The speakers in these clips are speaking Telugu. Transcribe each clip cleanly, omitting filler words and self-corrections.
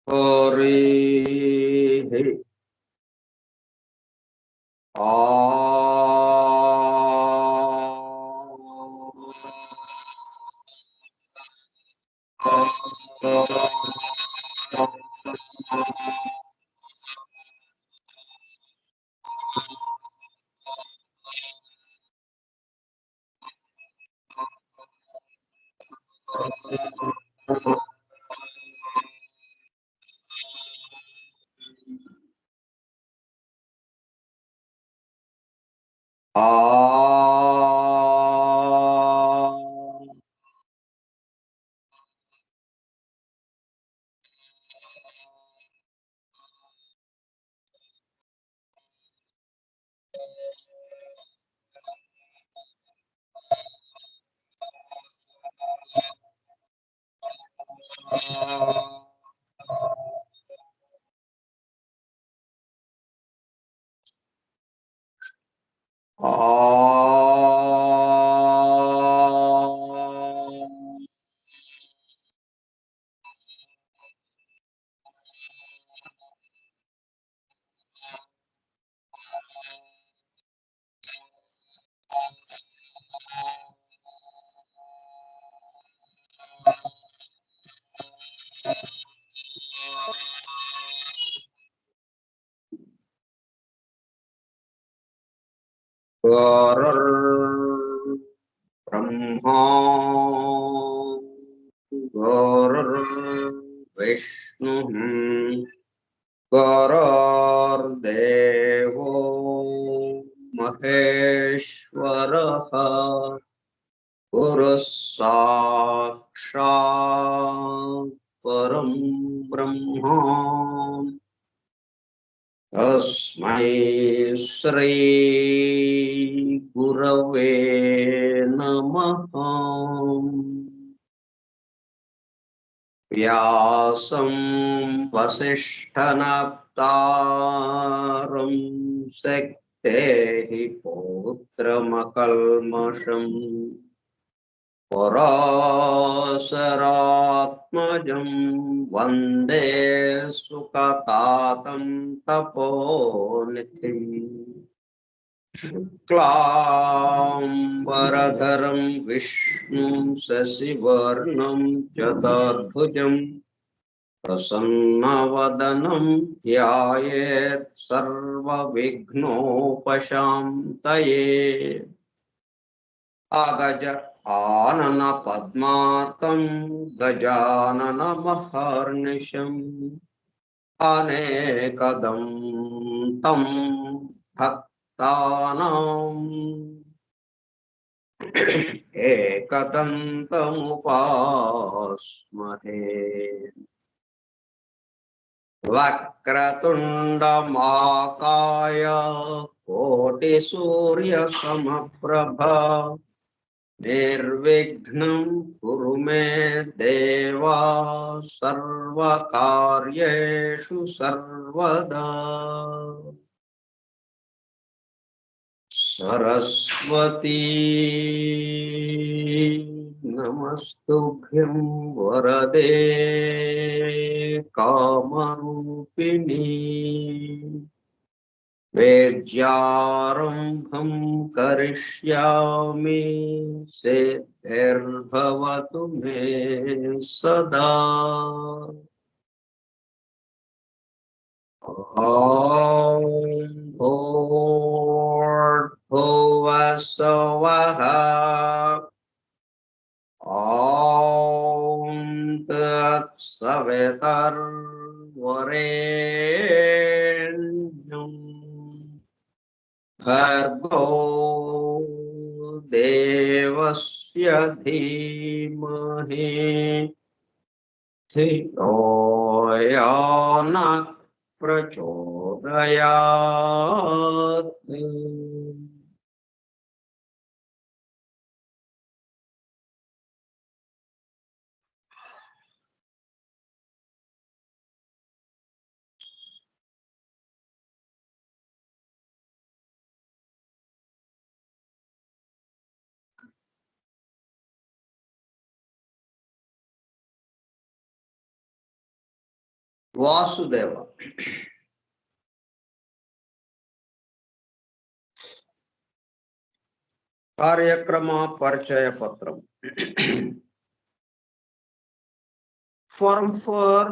हरिः ब्रह्मा गुरुर्विष्णुः गुरुर्देवो महेश्वरः गुरुः साक्षात् परं ब्रह्म तस्मै श्री गुरवे नमः। व्यासं वसिष्ठनप्तारं शक्तेः पौत्रमकल्मषम् पराशरात्मजं वन्दे सुकतातं तपोनिधिम् शुक्लाम्बरधरं विष्णुं शशिवर्णं चतुर्भुजं प्रसन्नवदनं ध्यायेत् सर्वविघ्नोपशान्तये। अगज आनन पद्मार्कं गजाननमहर्निशम् अनेकदं तं भक्तानाम् एकदन्तमुपास्महे। वक्रतुण्डमहाकाय कोटिसूर्यसमप्रभा निर्विघ्नं कुरु मे देवा सर्वकार्येषु सर्वदा। सरस्वती नमस्तुभ्यं वरदे कामरूपिणी वेद्यारम्भं करिष्यामि सिद्धिर्भवतु मे सदा। ॐ भूर्भुवः स्वः ॐ तत्सवितुर्वरेण्यं भर्गो देवस्य धीमहि धियो यो नः प्रचोदयात्। వాసుదేవ. కార్యక్రమ పరిచయ పత్రం. ఫోరం ఫర్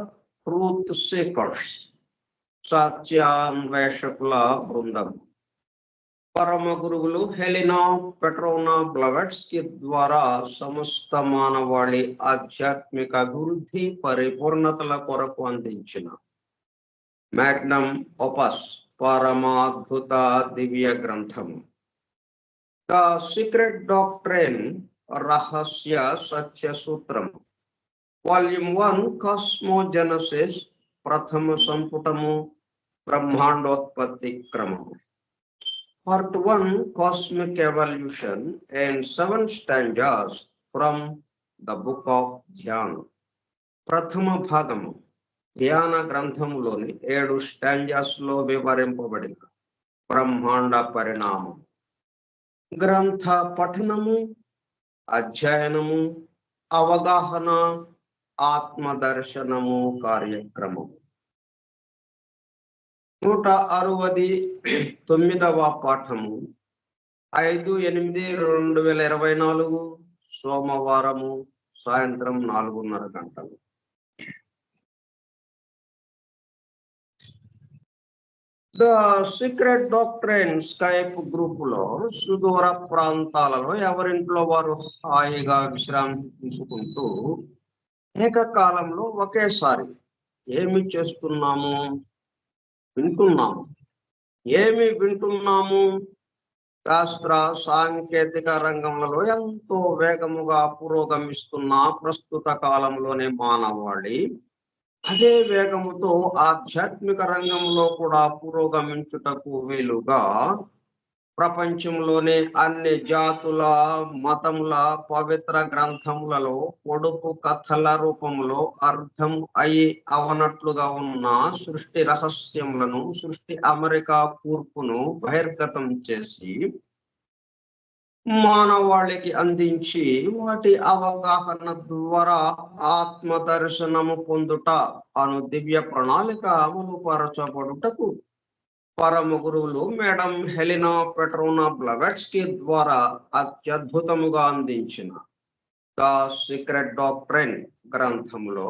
ట్రూత్ సీకర్స్, సత్యాన్వేషకుల బృందం. పరమ గురువులు హెలినా పెట్రోనా బ్లవెట్స్కీ ద్వారా సమస్త మానవాళి ఆధ్యాత్మిక అభివృద్ధి పరిపూర్ణతల కొరకు అందించిన మ్యాగ్నమ్ ఓపస్ పరమాద్భుత దివ్య గ్రంథము ద సీక్రెట్ డాక్ట్రైన్, రహస్య సత్య సూత్రం, వాల్యూమ్ 1, కాస్మోజెనసిస్, ప్రథమ సంపుటము, బ్రహ్మాండోత్పత్తి క్రమము. Part 1, Cosmic Evolution, and 7 stanzas from the Book of Dhyana. ప్రథమ భాగము ధ్యాన గ్రంథములోని 7 స్టాంజాస్ లో వివరింపబడిన బ్రహ్మాండ పరిణామం. గ్రంథ పఠనము, అధ్యయనము, అవగాహన, ఆత్మదర్శనము కార్యక్రమం. 169వ పాఠము 5/8/2024 సోమవారము సాయంత్రం 4:30 గంటలు. The secret doctrine Skype group లో సుదూర ప్రాంతాలలో ఎవరింట్లో వారు హాయిగా విశ్రాంతి తీసుకుంటూ ఏకకాలంలో ఒకేసారి ఏమి చేస్తున్నాము, వింటున్నాము. ఏమి వింటున్నాము? శాస్త్ర సాంకేతిక రంగంలో ఎంతో వేగముగా పురోగమిస్తున్న ప్రస్తుత కాలంలోనే మానవాళి అదే వేగముతో ఆధ్యాత్మిక రంగంలో కూడా పురోగమించుటకు వీలుగా ప్రపంచంలోనే అన్ని జాతుల మతముల పవిత్ర గ్రంథములలో పొడుపు కథల రూపంలో అర్థం అయి అవనట్లుగా ఉన్న సృష్టి రహస్యములను, సృష్టి అమెరికా కూర్పును బహిర్గతం చేసి మానవాళికి అందించి వాటి అవగాహన ద్వారా ఆత్మ దర్శనము పొందుట అను దివ్య ప్రణాళిక అమలు పరచబడుటకు పరమ గురువులు మేడం హెలినా పెట్రోనా బ్లవెట్స్కీ ద్వారా అత్యద్భుతముగా అందించిన ద సీక్రెట్ డాక్ట్రైన్ గ్రంథంలో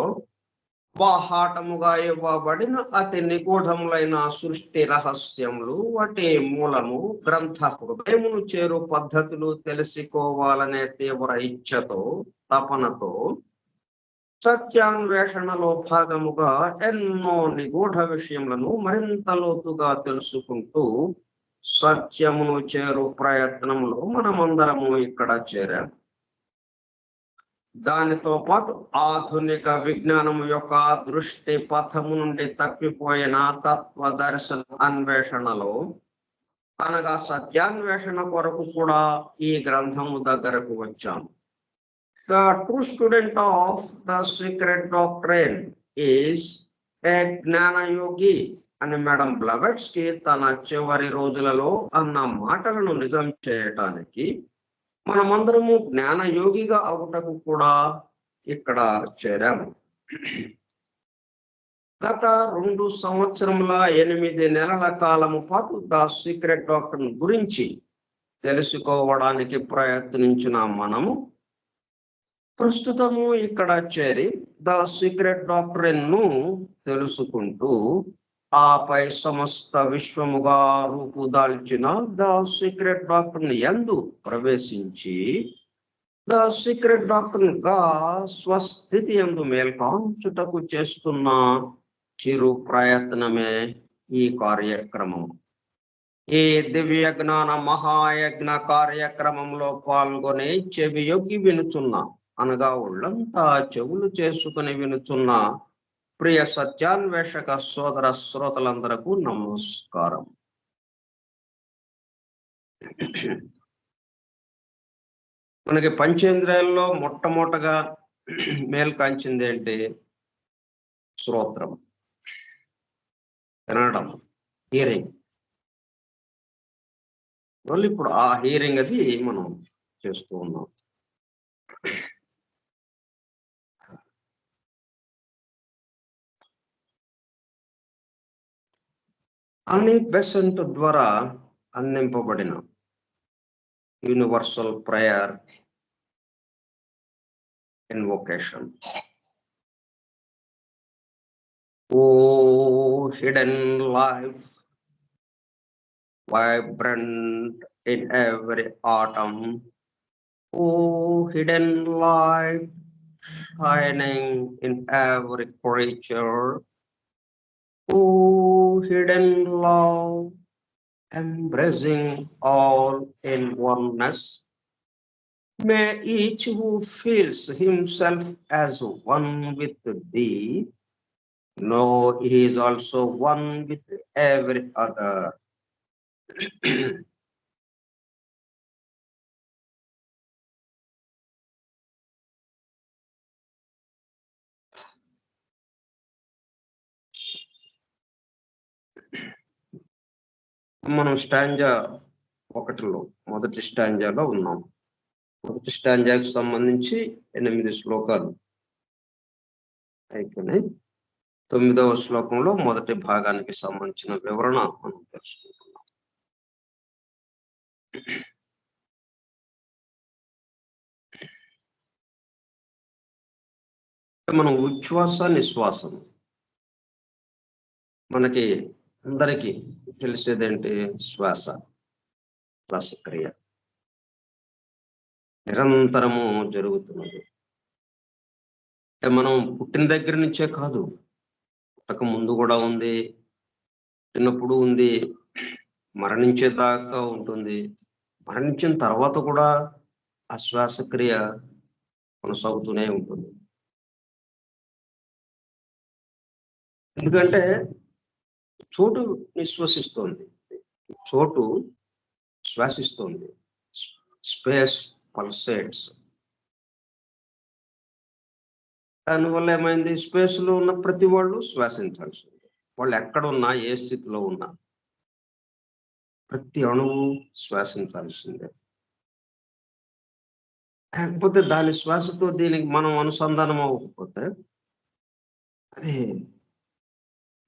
బాహాటముగా ఇవ్వబడిన అతి నిగూఢములైన సృష్టి రహస్యములు, వాటి మూలము, గ్రంథ హృదయమును చేరు పద్ధతులు తెలుసుకోవాలనే తీవ్ర ఇచ్ఛతో, తపనతో సత్యాన్వేషణలో భాగముగా ఎన్నో నిగూఢ విషయములను మరింత లోతుగా తెలుసుకుంటూ సత్యమును చేరు ప్రయత్నంలో మనమందరము ఇక్కడ చేరాము. దానితో పాటు ఆధునిక విజ్ఞానం యొక్క దృష్టి పథము నుండి తప్పిపోయిన తత్వ దర్శన అన్వేషణలో అనగా సత్యాన్వేషణ కొరకు కూడా ఈ గ్రంథము దగ్గరకు వచ్చాము. The true student of the secret doctrine is a జ్ఞాన యోగి అని మేడం బ్లవెట్స్కీ తన చివరి రోజులలో అన్న మాటలను నిజం చేయటానికి మనమందరము జ్ఞాన యోగిగా అవుటకు కూడా ఇక్కడ చేరాము. గత 2 సంవత్సరముల 8 నెలల కాలము పాటు ద సీక్రెట్ డాక్ట్రైన్ గురించి తెలుసుకోవడానికి ప్రయత్నించిన మనము ప్రస్తుతము ఇక్కడ చేరి ద సీక్రెట్ డాక్ట్రైన్ ను తెలుసుకుంటూ ఆపై సమస్త విశ్వముగా రూపుదాల్చిన ద సీక్రెట్ డాక్ట్రైన్ యందు ప్రవేశించి ద సీక్రెట్ డాక్ట్రైన్ గా స్వస్థితి యందు మేల్కాంచుటకు చేస్తున్న చిరు ప్రయత్నమే ఈ కార్యక్రమం. ఈ దివ్య జ్ఞాన మహాయజ్ఞ కార్యక్రమంలో పాల్గొని చెవి యొగ్గి వినుచున్న అనగా ఒళ్ళంతా చెవులు చేసుకుని వినుచున్న ప్రియ సత్యాన్వేషక సోదర శ్రోతలందరకు నమస్కారం. మనకి పంచేంద్రియాల్లో మొట్టమొదటగా మేల్కాంచింది ఏంటి? శ్రోత్రం, వినడం, హియరింగ్. వాళ్ళు ఇప్పుడు ఆ హియరింగ్ అది మనం చేస్తూ ఉన్నాం. అని బెసెంట్ ద్వారా అందింపబడిన universal prayer invocation. Oh hidden life, vibrant in every atom. Oh, hidden light, shining in every creature. Oh, hidden love, embracing all in oneness. May each who feels himself as one with thee know he is also one with every other. మనం స్టాంజా 1లో మొదటి స్టాంజాలో ఉన్నాం. మొదటి స్టాంజాకి సంబంధించి 8 శ్లోకాలు అయిపోయినాయి. 9వ శ్లోకంలో మొదటి భాగానికి సంబంధించిన వివరణ మనం తెలుసుకుంటున్నాం. మనం ఉచ్ఛ్వాస నిశ్వాసం మనకి అందరికీ తెలిసేదేంటి? శ్వాసక్రియ నిరంతరము జరుగుతున్నది. మనం పుట్టిన దగ్గర నుంచే కాదు, పుట్టక ముందు కూడా ఉంది, పుట్టినప్పుడు ఉంది, మరణించేదాకా ఉంటుంది, మరణించిన తర్వాత కూడా ఆ శ్వాసక్రియ కొనసాగుతూనే ఉంటుంది. ఎందుకంటే చోటు నిశ్వసిస్తోంది, చోటు శ్వాసిస్తోంది, స్పేస్ పల్సేట్స్. దానివల్ల ఏమైంది? స్పేస్ లో ఉన్న ప్రతి వాళ్ళు శ్వాసించాల్సింది. వాళ్ళు ఎక్కడున్నా, ఏ స్థితిలో ఉన్నా ప్రతి అణువు శ్వాసించాల్సిందే. కాకపోతే దాని శ్వాసతో దీనికి మనం అనుసంధానం అవ్వకపోతే అది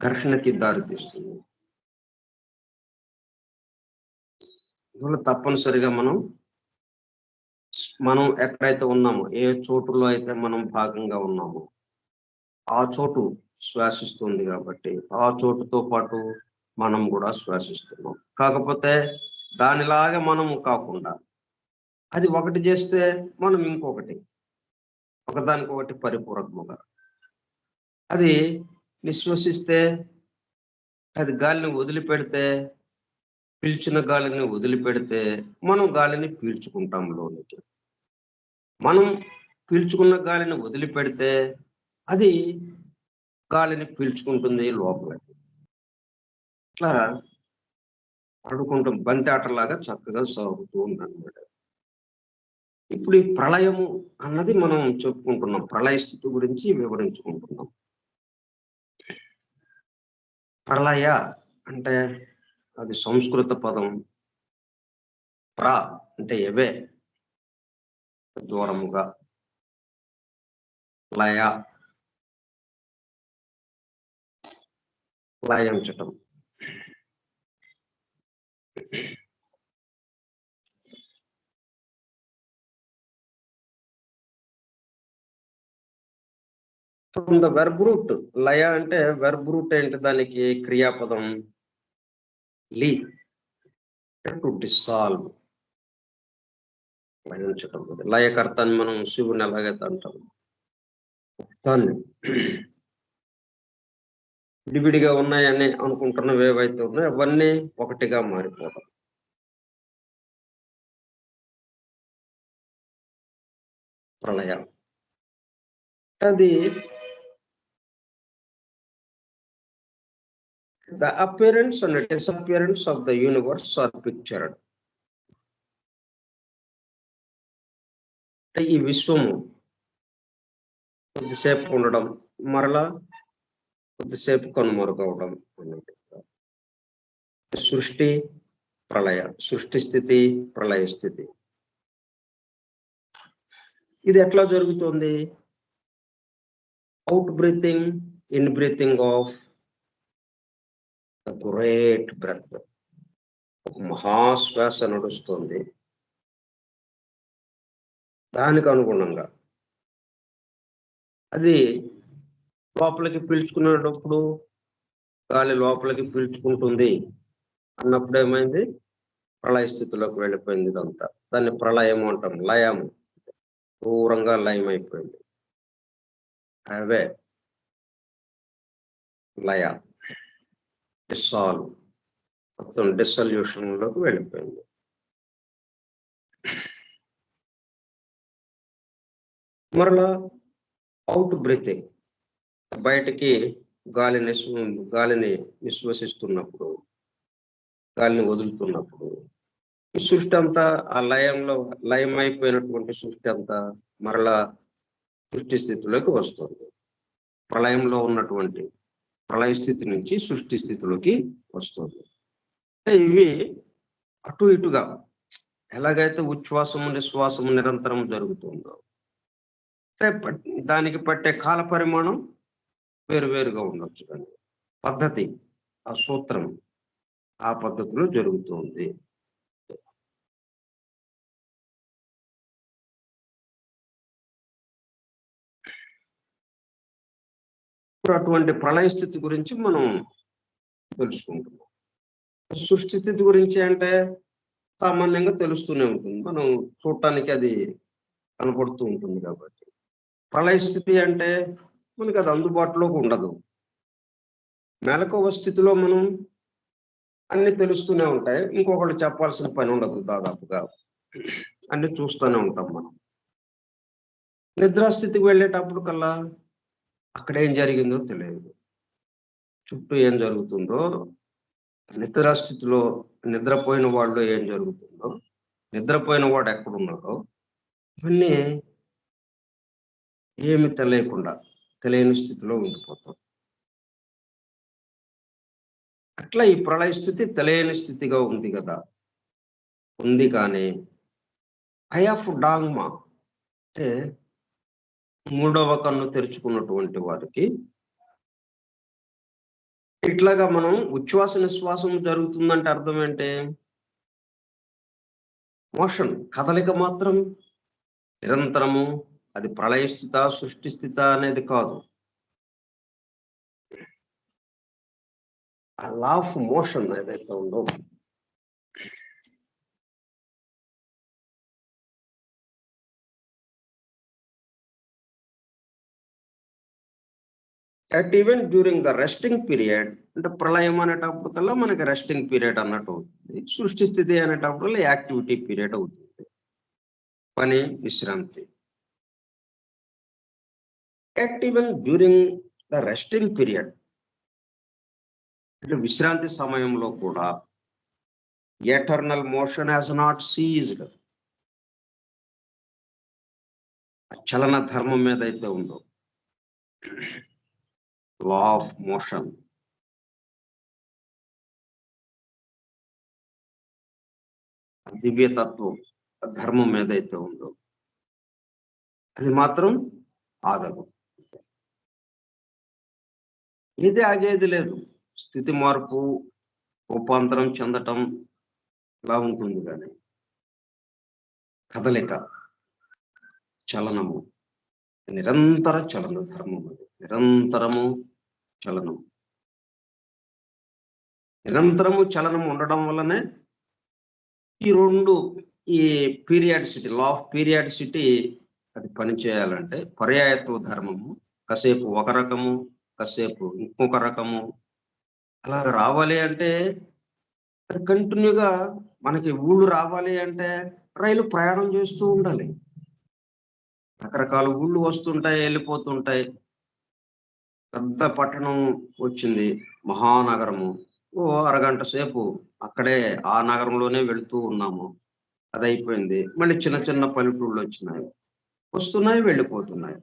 ఘర్షణకి దారితీస్తుంది. ఇవాళ తప్పనిసరిగా మనం ఎక్కడైతే ఉన్నామో, ఏ చోటులో అయితే మనం భాగంగా ఉన్నామో ఆ చోటు శ్వాసిస్తుంది కాబట్టి ఆ చోటుతో పాటు మనం కూడా శ్వాసిస్తున్నాం. కాకపోతే దానిలాగా మనము కాకుండా అది ఒకటి చేస్తే మనం ఇంకొకటి, ఒకదానికొకటి పరిపూరకముగా. అది నిశ్వసిస్తే, అది గాలిని వదిలిపెడితే, పీల్చిన గాలిని వదిలిపెడితే మనం గాలిని పీల్చుకుంటాం లోనికి. మనం పీల్చుకున్న గాలిని వదిలిపెడితే అది గాలిని పీల్చుకుంటుంది లోపలికి. ఇట్లా ఆడుకుంటాం, బంతి ఆటలాగా చక్కగా సాగుతూ ఉందన్నమాట. ఇప్పుడు ఈ ప్రళయము అన్నది మనం చెప్పుకుంటున్నాం, ప్రళయ స్థితి గురించి వివరించుకుంటున్నాం. ప్రళయ అంటే అది సంస్కృత పదం. ప్ర అంటే ఎవే, దూరముగా, లయ లయించటం. ఫ్రమ్ ద వెర్బ్ రూట్, లయ అంటే వెర్బ్ రూట్ ఏంటి? దానికి క్రియాపదం లి, టు డిసాల్వ్, లయించటం. లయకర్తని మనం శివుని ఎలాగైతే అంటాం, దాన్ని విడివిడిగా ఉన్నాయని అనుకుంటున్నవి ఏవైతే ఉన్నాయో అవన్నీ ఒకటిగా మారిపోవడం. ప్రళయం అది the appearance and disappearance of the universe are pictured. ఈ విశ్వము కొద్దిసేపు ఉండడం, మరలా కొద్దిసేపు కనుమరుగవడం అన్నట్టు. సృష్టి ప్రళయ, సృష్టి స్థితి ప్రళయ స్థితి. ఇది ఎట్లా జరుగుతుంది? Out breathing, in breathing of great breath, ఒక మహాశ్వాస నడుస్తుంది. దానికి అనుగుణంగా అది లోపలికి పీల్చుకునేటప్పుడు గాలి లోపలికి పీల్చుకుంటుంది అన్నప్పుడు ఏమైంది? ప్రళయ స్థితిలోకి వెళ్ళిపోయింది ఇదంతా. దాన్ని ప్రళయం అంటాం, లయము, దూరంగా లయం అయిపోయింది. అవే లయ, డిస్సాల్వ్, మొత్తం డిసల్యూషన్ లోకి వెళ్ళిపోయింది. మరలా అవుట్ బ్రీతింగ్, బయటికి గాలిని నిశ్వసిస్తున్నప్పుడు, గాలిని వదులుతున్నప్పుడు ఈ సృష్టి అంతా ఆ లయం అయిపోయినటువంటి సృష్టి అంతా మరలా సృష్టి స్థితిలోకి వస్తుంది. ప్రళయంలో ఉన్నటువంటి ప్రళయ స్థితి నుంచి సృష్టి స్థితిలోకి వస్తుంది. ఇవి అటు ఇటుగా ఎలాగైతే ఉచ్ఛ్వాసము నిశ్వాసము నిరంతరం జరుగుతుందో, దానికి పట్టే కాల పరిమాణం వేరువేరుగా ఉండొచ్చు, కానీ పద్ధతి, ఆ సూత్రం ఆ పద్ధతిలో జరుగుతుంది. ఇప్పుడు అటువంటి ప్రళయ స్థితి గురించి మనం తెలుసుకుంటున్నాం. సృష్టి స్థితి గురించి అంటే సామాన్యంగా తెలుస్తూనే ఉంటుంది, మనం చూడటానికి అది కనపడుతూ ఉంటుంది. కాబట్టి ప్రళయ స్థితి అంటే మనకి అది అందుబాటులోకి ఉండదు. మెలకువ స్థితిలో మనం అన్ని తెలుస్తూనే ఉంటాయి, ఇంకొకళ్ళు చెప్పాల్సిన పని ఉండదు. దాదాపుగా అన్ని చూస్తూనే ఉంటాం మనం. నిద్రాస్థితికి వెళ్ళేటప్పుడు కల్లా అక్కడ ఏం జరిగిందో తెలియదు, చుట్టూ ఏం జరుగుతుందో, నిద్రాస్థితిలో నిద్రపోయిన వాళ్ళు ఏం జరుగుతుందో, నిద్రపోయిన వాడు ఎక్కడున్నాడో ఇవన్నీ ఏమి తెలియని స్థితిలో ఉండిపోతాం. అట్లా ఈ ప్రళయ స్థితి తెలియని స్థితిగా ఉంది కదా, ఉంది. కానీ ఐ ఆఫ్ డాంగ్మా అంటే మూడవ కన్ను తెరుచుకున్నటువంటి వారికి ఇట్లాగా మనం ఉచ్ఛ్వాస నిశ్వాసం జరుగుతుందంటే అర్థం ఏంటి? మోషన్, కదలిక మాత్రం నిరంతరము. అది ప్రళయ స్థిత సృష్టి స్థిత అనేది కాదు. ఆ లా ఆఫ్ మోషన్ ఏదైతే ఉందో, at even during the resting period, అంటే ప్రళయం అనేటప్పుడు కల్లా మనకి రెస్టింగ్ పీరియడ్ అన్నట్టు అవుతుంది. సృష్టి స్థితి అనేటప్పుడు యాక్టివిటీ పీరియడ్ అవుతుంది, పని విశ్రాంతి. At even during the resting period, అంటే విశ్రాంతి సమయంలో కూడా eternal motion has not seized. చలన ధర్మం ఏదైతే ఉందో, లా ఆఫ్ మోషన్, దివ్యతత్వం, ధర్మం ఏదైతే ఉందో అది మాత్రం ఆగదు. ఇది ఆగేది లేదు. స్థితి మార్పు, రూపాంతరం చెందటం ఇలా ఉంటుంది, కానీ కదలిక, చలనము, నిరంతర చలన ధర్మం. అది నిరంతరము చలనం. నిరంతరము చలనం ఉండడం వల్లనే ఈ పీరియాడిసిటీ, లా ఆఫ్ పీరియాడిసిటీ అది పనిచేయాలంటే పర్యాయత్వ ధర్మము, కాసేపు ఒక రకము, కాసేపు ఇంకొక రకము, అలా రావాలి అంటే అది కంటిన్యూగా. మనకి ఊళ్ళు రావాలి అంటే రైలు ప్రయాణం చేస్తూ ఉండాలి. రకరకాల ఊళ్ళు వస్తుంటాయి, వెళ్ళిపోతుంటాయి. పెద్ద పట్టణం వచ్చింది, మహానగరము, ఓ అరగంట సేపు అక్కడే ఆ నగరంలోనే వెళుతూ ఉన్నాము, అది అయిపోయింది. మళ్ళీ చిన్న చిన్న పల్లెటూళ్ళు వచ్చినాయి, వస్తున్నాయి వెళ్ళిపోతున్నాయి.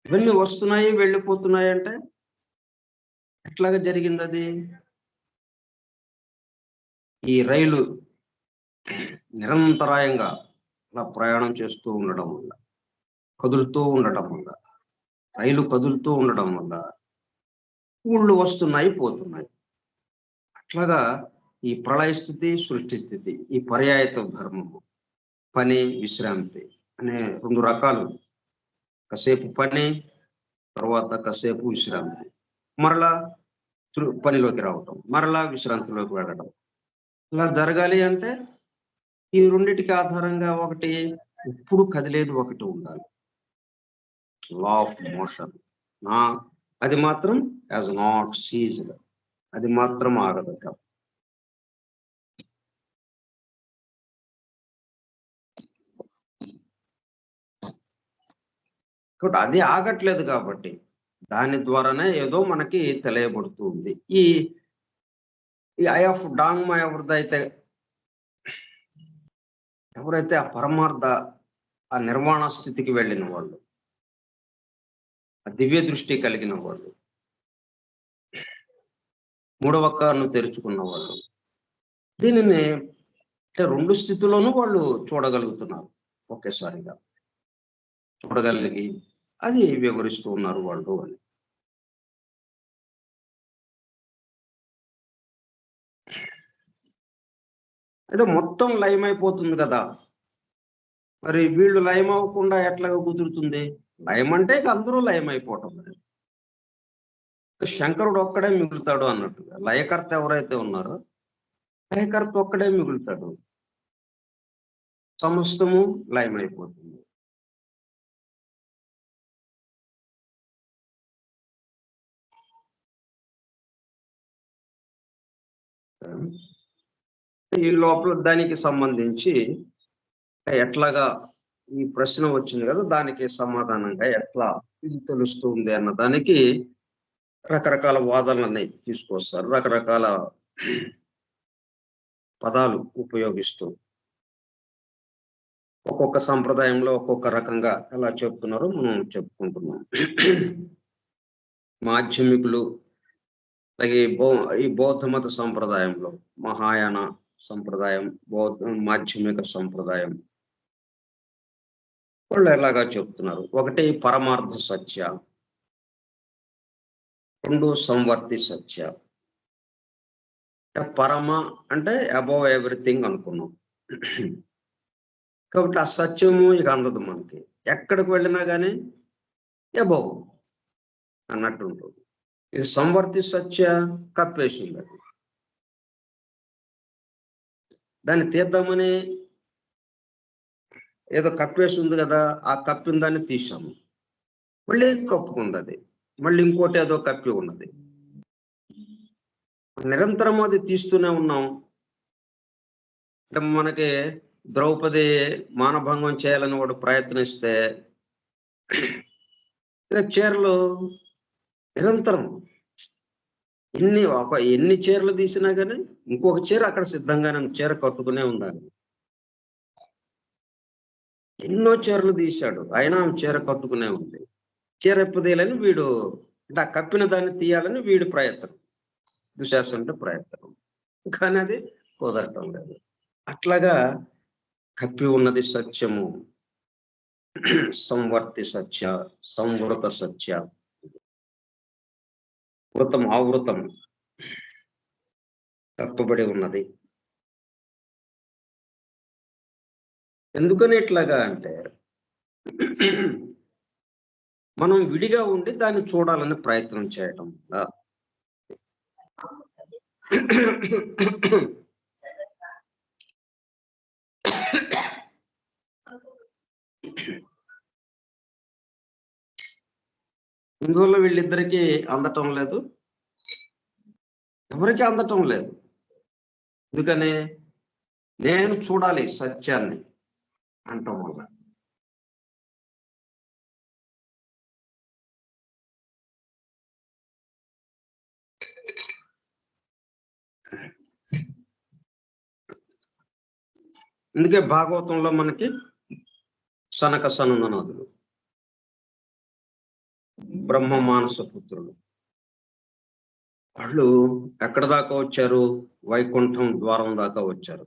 ఇవన్నీ వస్తున్నాయి వెళ్ళిపోతున్నాయి అంటే ఎట్లాగా జరిగింది అది? ఈ రైలు నిరంతరాయంగా అలా ప్రయాణం చేస్తూ ఉండడం వల్ల, కదులుతూ ఉండటం వల్ల, రైలు కదులుతూ ఉండడం వల్ల ఊళ్ళు వస్తున్నాయి పోతున్నాయి. అట్లాగా ఈ ప్రళయ స్థితి, సృష్టి స్థితి, ఈ పర్యాయత ధర్మము, పని, విశ్రాంతి అనే 2 రకాలు. కాసేపు పని, తర్వాత కాసేపు విశ్రాంతి, మరలా పనిలోకి రావటం, మరలా విశ్రాంతిలోకి వెళ్ళడం. ఇలా జరగాలి అంటే ఈ రెండిటికి ఆధారంగా ఒకటి ఎప్పుడు కదిలేదు ఒకటి ఉండాలి. Law of motion. అది మాత్రం యాజ్ నాట్ సీజ్డ్, అది మాత్రం ఆగదు కాదు. కాబట్టి అది ఆగట్లేదు కాబట్టి దాని ద్వారానే ఏదో మనకి తెలియబడుతుంది. ఈ ఐ ఆఫ్ డాంగ్మా ఎవరైతే ఆ పరమార్థ, ఆ నిర్వాణ స్థితికి వెళ్ళిన వాళ్ళు, ఆ దివ్య దృష్టి కలిగిన వాళ్ళు, మూడవ కన్ను తెరుచుకున్న వాళ్ళు, దీనిని అంటే 2 స్థితుల్లోనూ వాళ్ళు చూడగలుగుతున్నారు. ఒకేసారిగా చూడగలిగి అది వివరిస్తూ ఉన్నారు వాళ్ళు అని. అయితే మొత్తం లయమైపోతుంది కదా, మరి వీళ్ళు లయం అవ్వకుండా ఎట్లాగా కుదురుతుంది? లయం అంటే ఇక అందరూ లయమైపోవటం. శంకరుడు ఒక్కడే మిగులుతాడు అన్నట్టుగా. లయకర్త ఎవరైతే ఉన్నారో లయకర్త ఒక్కడే మిగులుతాడు, సమస్తము లయమైపోతుంది. ఈ లోపల దానికి సంబంధించి ఎట్లాగా ఈ ప్రశ్న వచ్చింది కదా, దానికి సమాధానంగా ఎట్లా ఇది తెలుస్తుంది అన్న దానికి రకరకాల వాదనలని తీసుకొస్తారు, రకరకాల పదాలు ఉపయోగిస్తూ ఒక్కొక్క సంప్రదాయంలో ఒక్కొక్క రకంగా ఎలా చెప్తున్నారో మనం చెప్పుకుంటున్నాం. మాధ్యమికులు అలాగే ఈ బౌద్ధ మత సంప్రదాయంలో మహాయాన సంప్రదాయం, మాధ్యమిక సంప్రదాయం వాళ్ళు ఎలాగా చెప్తున్నారు. ఒకటి పరమార్థ సత్య, 2 సంవర్తి సత్య. పరమ అంటే అబౌవ్ ఎవ్రీథింగ్ అనుకున్నాం. కాబట్టి ఆ సత్యము ఇక అందదు మనకి, ఎక్కడికి వెళ్ళినా కానీ అబౌవ్ అన్నట్టు ఉంటుంది. ఇది సంవర్తి సత్య కప్పేసింది, అది దాన్ని తీద్దామని ఏదో కప్పేసి ఉంది కదా, ఆ కప్పిన దాన్ని తీసాము, మళ్ళీ కప్పుకుంది అది, మళ్ళీ ఇంకోటి ఏదో కప్పి ఉన్నది, నిరంతరం అది తీస్తూనే ఉన్నాం. అంటే మనకి ద్రౌపది మానభంగం చేయాలని వాడు ప్రయత్నిస్తే చీరలు నిరంతరం ఎన్ని చీరలు తీసినా కానీ ఇంకొక చీర అక్కడ సిద్ధంగానే చీర కట్టుకునే ఉండాలి. ఎన్నో చీరలు తీశాడు, అయినా చీర కట్టుకునే ఉంది. చీర ఎప్పుదేయాలని వీడు, అంటే ఆ కప్పిన దాన్ని తీయాలని వీడి ప్రయత్నం, దుశ్శాసనుడి ప్రయత్నం, కానీ అది కుదరటం లేదు. అట్లాగా కప్పి ఉన్నది సత్యము, సంవర్తి సత్య, సంవృత సత్య, వృతం ఆవృతం కప్పబడి ఉన్నది. ఎందుకని ఇట్లాగా అంటే మనం విడిగా ఉండి దాన్ని చూడాలని ప్రయత్నం చేయటం వల్ల ఇందువల్ల వీళ్ళిద్దరికీ అందటం లేదు, ఎవరికి అందటం లేదు. ఎందుకని నేను చూడాలి సత్యాన్ని అంటం వల్ల. అందుకే భాగవతంలో మనకి సనక సనందనాథులు, బ్రహ్మ మానస పుత్రులు, వాళ్ళు ఎక్కడ దాకా వచ్చారు? వైకుంఠం ద్వారం దాకా వచ్చారు.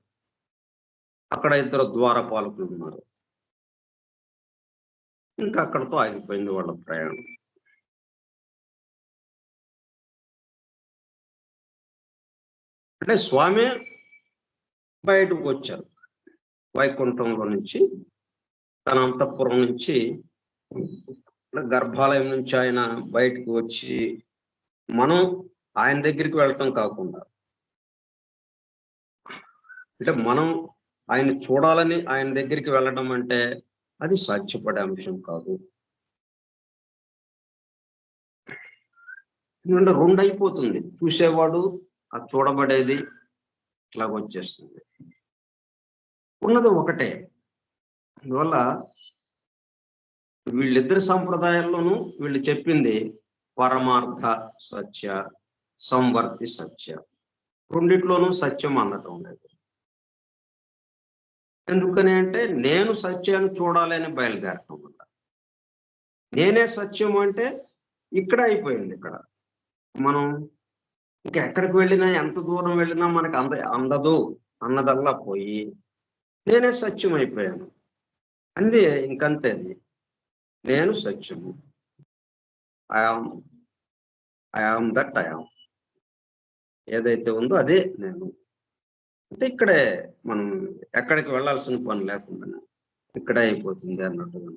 అక్కడ 2 ద్వారపాలకులు ఉన్నారు, ఇంకా అక్కడతో ఆగిపోయింది వాళ్ళ ప్రయాణం. అంటే స్వామి బయటకు వచ్చారు వైకుంఠంలో నుంచి, తన అంతఃపురం నుంచి, గర్భాలయం నుంచి ఆయన బయటకు వచ్చి మనం ఆయన దగ్గరికి వెళ్ళటం కాకుండా, అంటే మనం ఆయన చూడాలని ఆయన దగ్గరికి వెళ్ళడం అంటే అది సాధ్యపడే అంశం కాదు. ఎందుకంటే రెండు అయిపోతుంది, చూసేవాడు ఆ చూడబడేది ఇట్లాగొచ్చేస్తుంది. ఉన్నది ఒకటే. అందువల్ల వీళ్ళిద్దరి సంప్రదాయాల్లోనూ వీళ్ళు చెప్పింది పరమార్థ సత్య, సంవర్తి సత్య, రెండిట్లోనూ సత్యం అందటం లేదు. ఎందుకని అంటే నేను సత్యాన్ని చూడాలని బయలుదేరటం వల్ల, నేనే సత్యం అంటే ఇక్కడ అయిపోయింది. ఇక్కడ మనం ఇంకెక్కడికి వెళ్ళినా, ఎంత దూరం వెళ్ళినా మనకు అందదు అన్నదల్లా పోయి నేనే సత్యం అయిపోయాను. అంతే, ఇంకంతే. అది నేను సత్యము, ఐఆమ్ దట్ ఐఆమ్, ఏదైతే ఉందో అదే నేను. అంటే ఇక్కడే మనం ఎక్కడికి వెళ్ళాల్సిన పని లేకుండా ఇక్కడే అయిపోతుంది అన్నట్టుగా.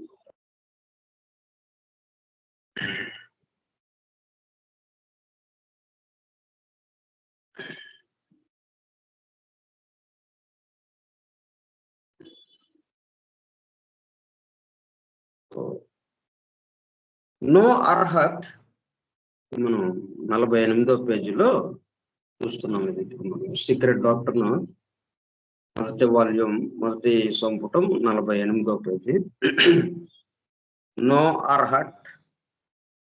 నో అర్హత్ మనం 48వ పేజీలో చూస్తున్నాం. ఇది మనం సీక్రెట్ డాక్టర్ను మొదటి వాల్యూమ్, మొదటి సంపుటం, 48వ పేజీ. No arhat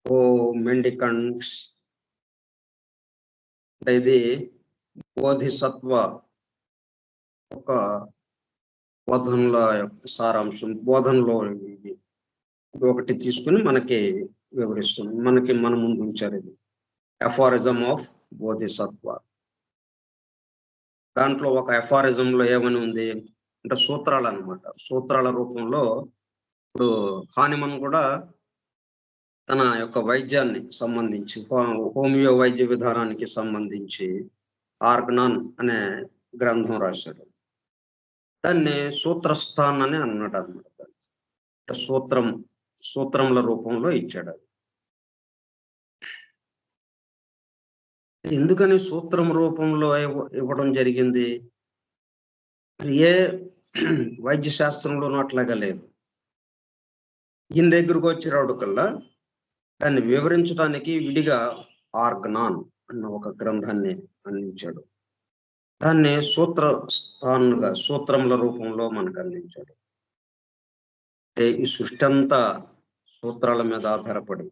or మెండికంట్స్. అంటే ఇది బోధిసత్వ ఒక బోధనల యొక్క సారాంశం. బోధనలో ఇది ఒకటి తీసుకుని మనకి వివరిస్తుంది, మనకి మన ముందు ఉంచారు. ఇది ఎఫారిజం ఆఫ్ బోధిసత్వ. దాంట్లో ఒక ఎఫారిజంలో ఏమని ఉంది అంటే సూత్రాలు అన్నమాట. సూత్రాల రూపంలో ఇప్పుడు హానిమన్ కూడా తన యొక్క వైద్యాన్ని సంబంధించి, హోమియో వైద్య విధానానికి సంబంధించి ఆర్గనాన్ అనే గ్రంథం రాశాడు. దాన్ని సూత్రస్థాన్ అని అన్నాడు అనమాట. సూత్రముల రూపంలో ఇచ్చాడు. అది ఎందుకని సూత్రం రూపంలో ఇవ్వడం జరిగింది? ఏ వైద్య శాస్త్రంలోనూ అట్లాగా లేదు. ఈయన దగ్గరకు వచ్చి రావడం కల్లా దాన్ని వివరించడానికి విడిగా ఆర్గనాన్ అన్న ఒక గ్రంథాన్ని అందించాడు. దాన్ని సూత్రస్థానుగా, సూత్రముల రూపంలో మనకు అందించాడు. ఈ సృష్టి అంతా సూత్రాల మీద ఆధారపడి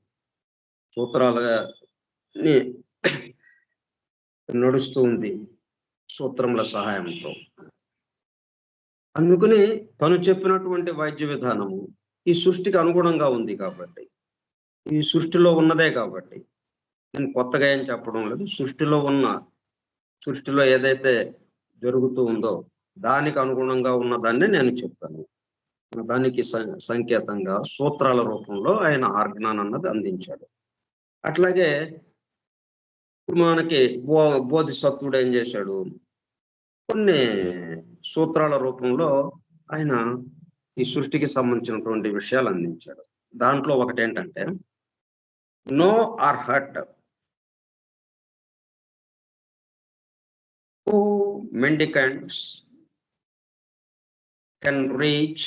సూత్రాలని నడుస్తూ ఉంది, సూత్రముల సహాయంతో. అందుకని తను చెప్పినటువంటి వైద్య విధానము ఈ సృష్టికి అనుగుణంగా ఉంది కాబట్టి, ఈ సృష్టిలో ఉన్నదే కాబట్టి, నేను కొత్తగా ఏం చెప్పడం లేదు. సృష్టిలో ఏదైతే జరుగుతూ ఉందో దానికి అనుగుణంగా ఉన్నదాన్ని నేను చెప్తాను. దానికి సంకేతంగా సూత్రాల రూపంలో ఆయన ఆర్గనాన్ అన్నది అందించాడు. అట్లాగే మనకి బోధిసత్వుడు ఏం చేశాడు, కొన్ని సూత్రాల రూపంలో ఆయన ఈ సృష్టికి సంబంధించినటువంటి విషయాలు అందించాడు. దాంట్లో ఒకటి ఏంటంటే no arhat or mendicants can reach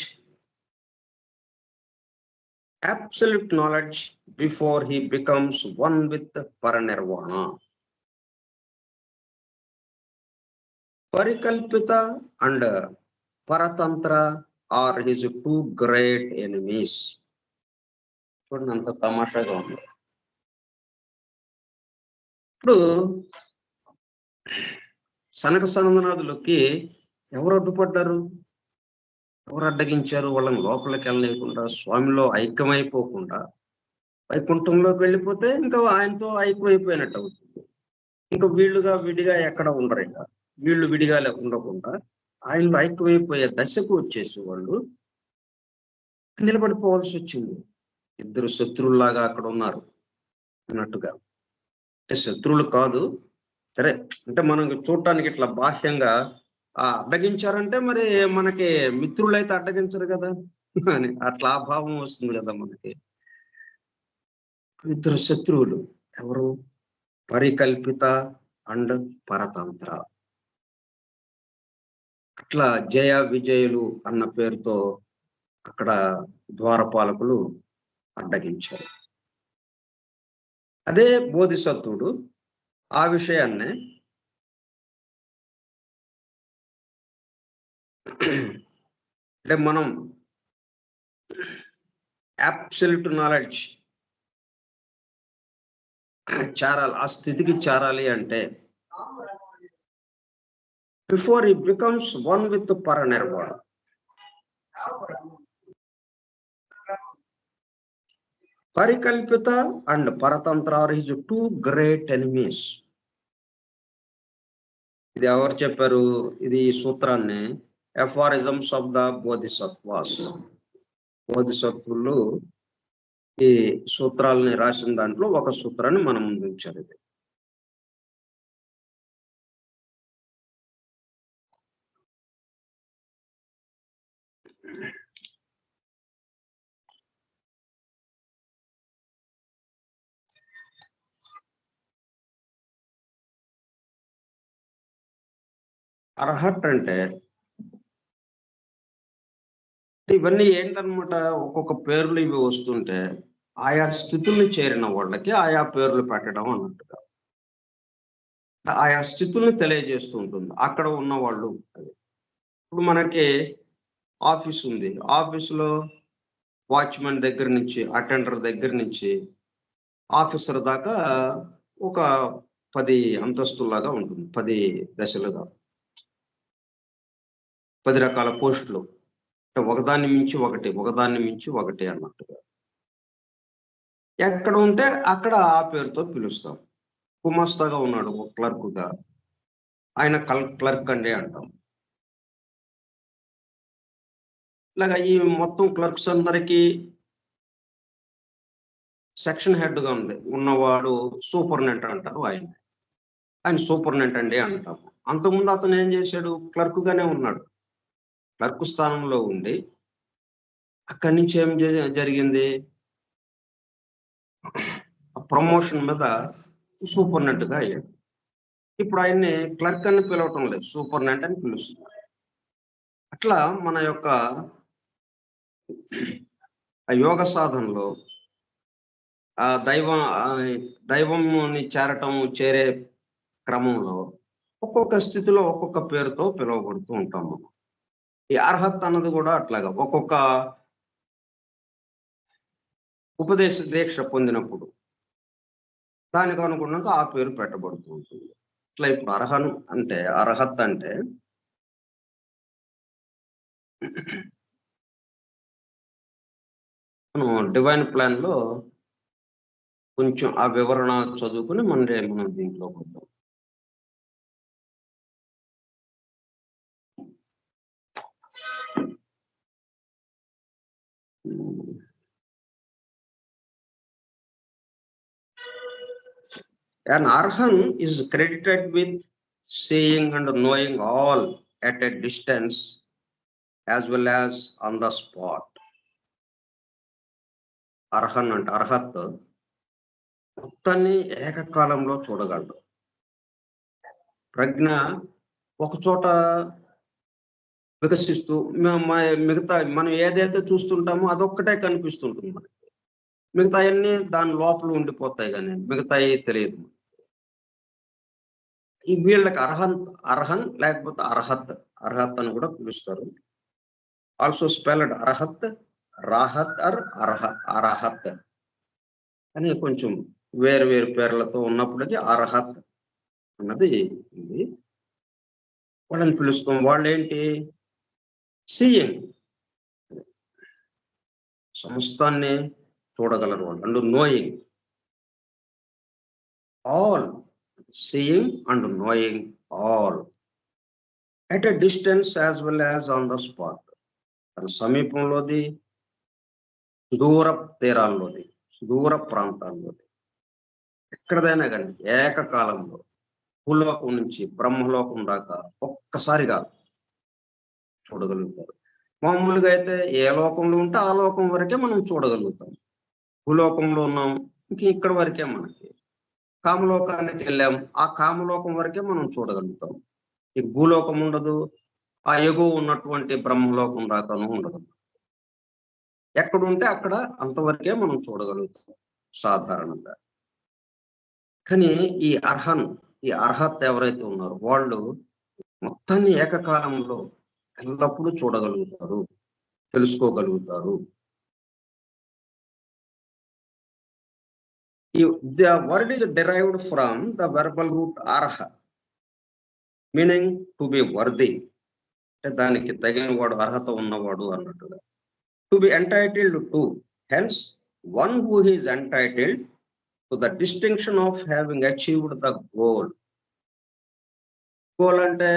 absolute knowledge before he becomes one with paranirvana. Parikalpita and Paratantra are his two great enemies. చూడండి అంత తమాషాగా ఉంది. ఇప్పుడు సనక సనందనాథులకి ఎవరు అడ్డుపడ్డారు, ఎవరు అడ్డగించారు? వాళ్ళని లోపలికి వెళ్ళలేకుండా, స్వామిలో ఐక్యమైపోకుండా వైకుంఠంలోకి వెళ్ళిపోతే ఇంకా ఆయనతో ఐక్యమైపోయినట్టు అవుతుంది. ఇంకా వీళ్ళుగా విడిగా ఎక్కడ ఉండరు. ఇంకా వీళ్ళు విడిగా ఉండకుండా ఆయనలో ఐక్యమైపోయే దశకు వచ్చేసి వాళ్ళు నిలబడిపోవాల్సి వచ్చింది. ఇద్దరు శత్రువులాగా అక్కడ ఉన్నారు అన్నట్టుగా. అంటే శత్రువులు కాదు, సరే, అంటే మనం చూడటానికి ఇట్లా బాహ్యంగా అడ్డగించారంటే మరి మనకి మిత్రులైతే అడ్డగించరు కదా అని అట్లా ఆ భావం వస్తుంది కదా మనకి. ఇద్దరు శత్రువులు ఎవరు? పరికల్పిత అండ్ పరతంత్ర. అట్లా జయ విజయులు అన్న పేరుతో అక్కడ ద్వారపాలకులు అడ్డగించారు. అదే బోధిసత్వుడు ఆ విషయాన్నే అంటే మనం అబ్సల్యూట్ నాలెడ్జ్ చేరాలి, ఆ స్థితికి చేరాలి అంటే before it becomes one with paranirvana. Parikalpita and paratantra are his two great enemies. ఇది ఎవరు చెప్పారు? ఇది ఈ సూత్రాన్ని ఎఫారిజమ్స్ ఆఫ్ ద బోధిసత్వాస్. బోధిసత్వులు ఈ సూత్రాలని రాసిన దాంట్లో ఒక సూత్రాన్ని మనం ముందు ఉంచారు. ఇది అర్హట్ అంటే ఇవన్నీ ఏంటనమాట, ఒక్కొక్క పేర్లు ఇవి వస్తుంటే ఆయా స్థితుల్ని చేరిన వాళ్ళకి ఆయా పేర్లు పెట్టడం అన్నట్టుగా ఆయా స్థితుల్ని తెలియజేస్తూ ఉంటుంది అక్కడ ఉన్న వాళ్ళు. అది ఇప్పుడు మనకి ఆఫీస్ ఉంది, ఆఫీసులో వాచ్మెన్ దగ్గర నుంచి అటెండర్ దగ్గర నుంచి ఆఫీసర్ దాకా ఒక 10 అంతస్తులాగా ఉంటుంది, 10 దశలుగా, 10 రకాల పోస్టులు. ఒకదాన్ని మించి ఒకటి, ఒకదాన్ని మించి ఒకటి అన్నట్టుగా ఎక్కడ ఉంటే అక్కడ ఆ పేరుతో పిలుస్తాం. గుమస్తాగా ఉన్నాడు ఒక క్లర్క్గా, ఆయన క్లర్క్ అండి అంటాం. ఇలాగా ఈ మొత్తం క్లర్క్స్ అందరికీ సెక్షన్ హెడ్గా ఉన్నవాడు సూపర్నెంట్ అంటారు. ఆయన సూపర్నెంట్ అండి అంటాము. అంతకుముందు అతను ఏం చేశాడు? క్లర్క్గానే ఉన్నాడు. క్లర్క్ స్థానంలో ఉండి అక్కడి నుంచి ఏం జరిగింది? ప్రమోషన్ మీద సూపర్నెంట్గా అయ్యాడు. ఇప్పుడు ఆయన్ని క్లర్క్ అని పిలవటం లేదు, సూపర్నెంట్ అని పిలుస్తున్నారు. అట్లా మన యొక్క యోగ సాధనలో దైవంని చేరే క్రమంలో ఒక్కొక్క స్థితిలో ఒక్కొక్క పేరుతో పిలువబడుతూ ఉంటాం మనం. ఈ అర్హత్ అన్నది కూడా అట్లాగా ఒక్కొక్క ఉపదేశ దీక్ష పొందినప్పుడు దానికి అనుగుణంగా ఆ పేరు పెట్టబడుతూ ఉంటుంది. ఇట్లా ఇప్పుడు అర్హత్ అంటే మనం డివైన్ ప్లాన్ లో కొంచెం ఆ వివరణ చదువుకుని మనం దీంట్లో పోతాం. An arhan is credited with seeing and knowing all at a distance as well as on the spot. Arhan అంటే అర్హత్ మొత్తాన్ని ఏకకాలంలో చూడగలడు. ప్రజ్ఞ ఒక చోట వికసిస్తూ మిగతా మనం ఏదైతే చూస్తుంటామో అదొక్కటే కనిపిస్తుంటుంది మనకి. మిగతా అన్ని దాని లోపల ఉండిపోతాయి, కానీ మిగతాయి తెలియదు. ఈ వీళ్ళకి అర్హన్ లేకపోతే అర్హత్ అని కూడా పిలుస్తారు. Also spelled Arhat, Rahat are Arhat అని కొంచెం వేరు వేరు పేర్లతో ఉన్నప్పటికీ అర్హత్ అన్నది ఉంది. వాళ్ళని పిలుస్తాం. వాళ్ళు ఏంటి? సీయింగ్, సమస్తాన్ని చూడగలరు వాళ్ళు. And knowing all, seeing and knowing all at a distance as well as on the spot. తన సమీపంలోది, సుదూర తీరాల్లోది, సుదూర ప్రాంతాల్లోది, ఎక్కడదైనా కానీ ఏకకాలంలో భూలోకం నుంచి బ్రహ్మలోకం దాకా ఒక్కసారిగా చూడగలుగుతారు. మామూలుగా అయితే ఏ లోకంలో ఉంటే ఆ లోకం వరకే మనం చూడగలుగుతాం. భూలోకంలో ఉన్నాం, ఇంక ఇక్కడ వరకే మనకి. కామలోకానికి వెళ్ళాం, ఆ కామలోకం వరకే మనం చూడగలుగుతాం. ఈ భూలోకం ఉండదు, ఆ ఎగువ ఉన్నటువంటి బ్రహ్మలోకం దాకాను ఉండదు. ఎక్కడుంటే అక్కడ అంతవరకే మనం చూడగలుగుతాం సాధారణంగా. కానీ ఈ అర్హత్ ఎవరైతే ఉన్నారో వాళ్ళు మొత్తాన్ని ఏకకాలంలో ఎల్లప్పుడూ చూడగలుగుతారు, తెలుసుకోగలుగుతారు. The word is derived from the verbal root arha, meaning to be worthy. అంటే దానికి తగిన వాడు, అర్హత ఉన్నవాడు అన్నట్టుగా. To be entitled to, hence one who is entitled to the distinction of having achieved the goal. Goal అంటే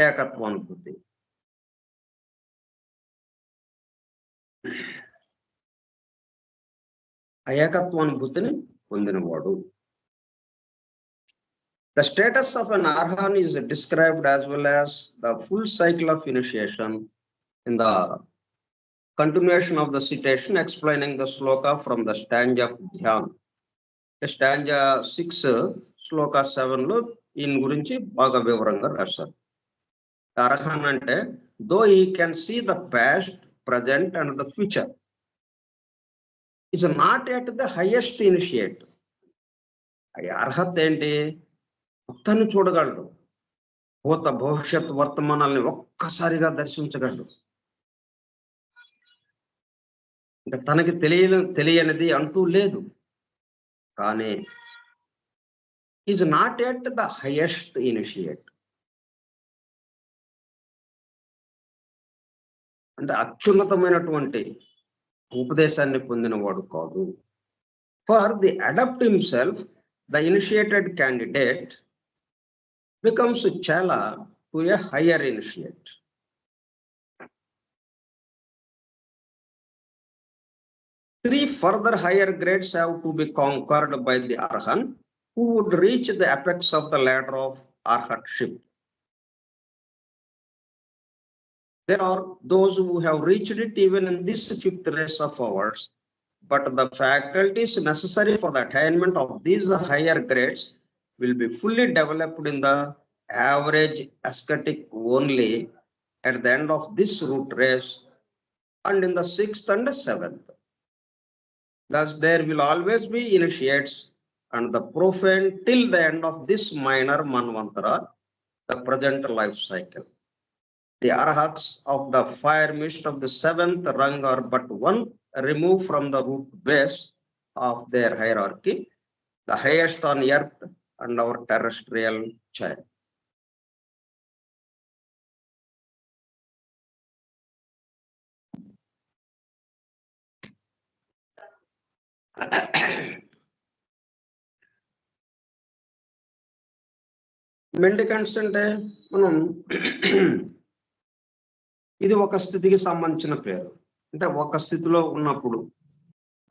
ఏకత్వానుభూతి. ఆ ఏకత్వానుభూతిని పొందినవాడు. The status of an arhan is described as well as the full cycle of initiation in the continuation of the citation explaining the sloka from the stanza of Dhyan. Stanza 6, sloka 7 లో ఈయన గురించి బాగా వివరంగా రాశారు. అర్హన్ అంటే though he can see the past, present and the future, is not yet the highest initiate. Arhat ఏంటి? మొత్తాన్ని చూడగలడు, భూత భవిష్యత్ వర్తమానాలని ఒక్కసారిగా దర్శించగలడు. ఇంకా తనకి తెలియనిది అంటూ లేదు. కానీ is not at the highest initiate, అంటే అత్యున్నతమైనటువంటి ఉపదేశాన్ని పొందినవాడు కాదు. For the adapt himself the initiated candidate becomes chala to a higher initiate. Three further higher grades have to be conquered by the arhan who would reach the apex of the ladder of arhatship. There are those who have reached it even in this fifth race of ours, but the faculties necessary for the attainment of these higher grades will be fully developed in the average ascetic only at the end of this root race and in the 6th and 7th. Thus there will always be initiates and the profane till the end of this minor manvantara, the present life cycle. The arhats of the fire mist of the 7th rung are but one remove from the root base of their hierarchy, the highest on earth and our terrestrial child. మెండికెంట్స్ అంటే మనం ఇది ఒక స్థితికి సంబంధించిన పేరు. అంటే ఒక స్థితిలో ఉన్నప్పుడు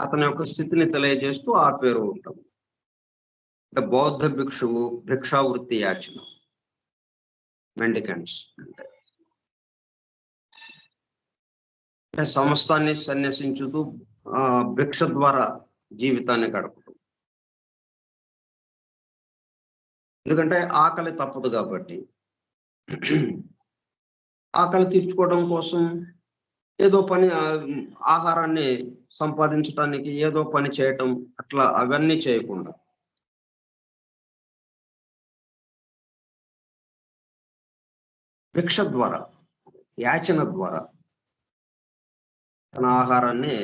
అతని యొక్క స్థితిని తెలియజేస్తూ ఆ పేరు ఉంటాం. అంటే బౌద్ధ భిక్షువు భిక్షావృత్తి యాచన మెండికెంట్స్ అంటే సమస్తాన్ని సన్యసించుతూ భిక్ష ద్వారా జీవితాన్ని గడపడం. ఎందుకంటే ఆకలి తప్పదు కాబట్టి ఆకలి తీర్చుకోవడం కోసం ఏదో పని, ఆహారాన్ని సంపాదించడానికి ఏదో పని చేయటం, అట్లా అవన్నీ చేయకుండా భిక్ష ద్వారా, యాచన ద్వారా తన ఆహారాన్ని,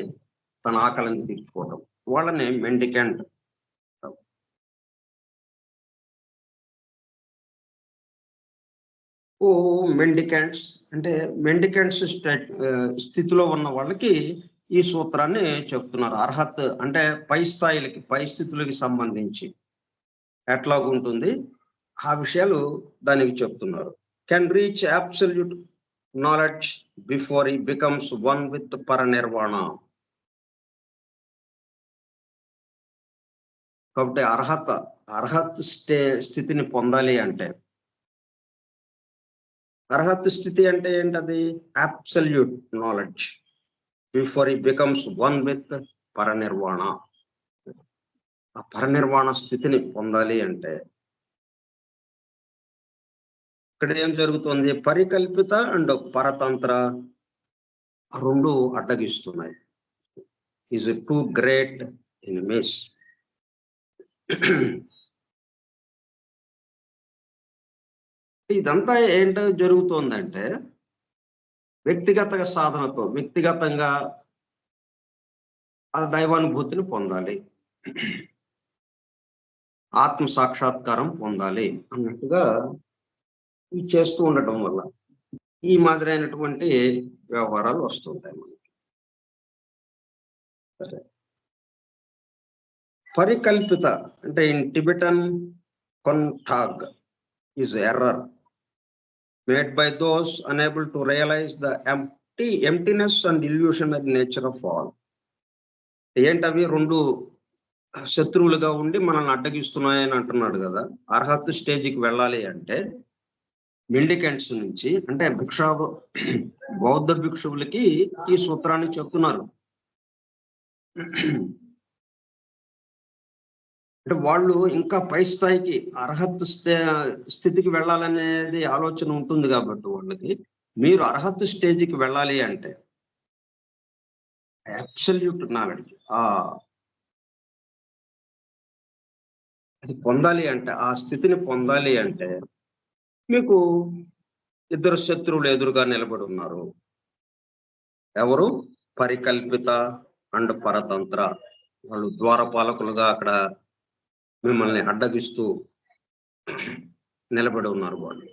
తన ఆకలిని తీర్చుకోవడం, వాళ్ళని మెండికెంట్. మెండికెంట్స్ అంటే మెండికెంట్స్ స్థితిలో ఉన్న వాళ్ళకి ఈ సూత్రాన్ని చెప్తున్నారు. అర్హత్ అంటే పై స్థాయిలకి, పై స్థితులకి సంబంధించి ఎట్లాగుంటుంది ఆ విషయాలు దానికి చెప్తున్నారు. Can reach absolute knowledge before he becomes one with paranirvana. కాబట్టి అర్హత స్థితిని పొందాలి అంటే, అర్హత స్థితి అంటే ఏంటది? Absolute knowledge before he becomes one with paranirvana. ఆ పరనిర్వాణ స్థితిని పొందాలి అంటే ఇక్కడ ఏం జరుగుతుంది? పరికల్పిత అండ్ పరతంత్ర రెండు అడ్డగిస్తున్నాయి. Is two great enemies. ఇదంతా ఏంటో జరుగుతోందంటే వ్యక్తిగత సాధనతో, వ్యక్తిగతంగా ఆ దైవానుభూతిని పొందాలి, ఆత్మ సాక్షాత్కారం పొందాలి అన్నట్టుగా ఇది చేస్తూ ఉండటం వల్ల ఈ మాదిరైనటువంటి వ్యవహారాలు వస్తుంటాయి మనకి. సరే, పరికల్పిత అంటే in Tibetan kontag is error made by those unable to realize the emptiness and illusionary nature of all. ఏంటవి? రెండు శత్రువులుగా ఉండి మనల్ని అడ్డగిస్తున్నాయని అంటున్నాడు కదా. అర్హత స్టేజ్కి వెళ్ళాలి అంటే మెండికెంట్స్ నుంచి, అంటే బౌద్ధ భిక్షువులకి ఈ సూత్రాన్ని చెప్తున్నారు. అంటే వాళ్ళు ఇంకా పై స్థాయికి అర్హత స్థితికి వెళ్ళాలనేది ఆలోచన ఉంటుంది కాబట్టి వాళ్ళకి, మీరు అర్హత స్టేజ్కి వెళ్ళాలి అంటే అబ్సల్యూట్ నాలెడ్జ్ అది పొందాలి అంటే, ఆ స్థితిని పొందాలి అంటే మీకు ఇద్దరు శత్రువులు ఎదురుగా నిలబడి ఉన్నారు. ఎవరు? పరికల్పిత అండ్ పరతంత్ర. వాళ్ళు ద్వారపాలకులుగా అక్కడ మిమ్మల్ని అడ్డగిస్తూ నిలబడి ఉన్నారు. వాళ్ళు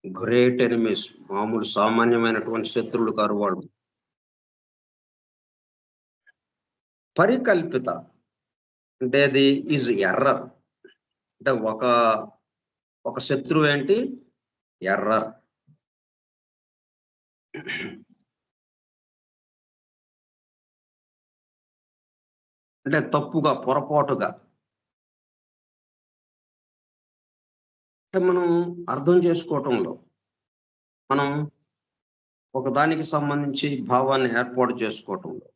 గ్రేట్ ఎనిమీస్, మామూలు సామాన్యమైనటువంటి శత్రువులు కారు వాళ్ళు. పరికల్పిత అంటే అది ఈజ్ ఎర్రర్. అంటే ఒక శత్రువు ఏంటి? ఎర్రర్. అంటే తప్పుగా, పొరపాటుగా. అంటే మనం అర్థం చేసుకోవటంలో, మనం ఒకదానికి సంబంధించి భావాన్ని ఏర్పాటు చేసుకోవటంలో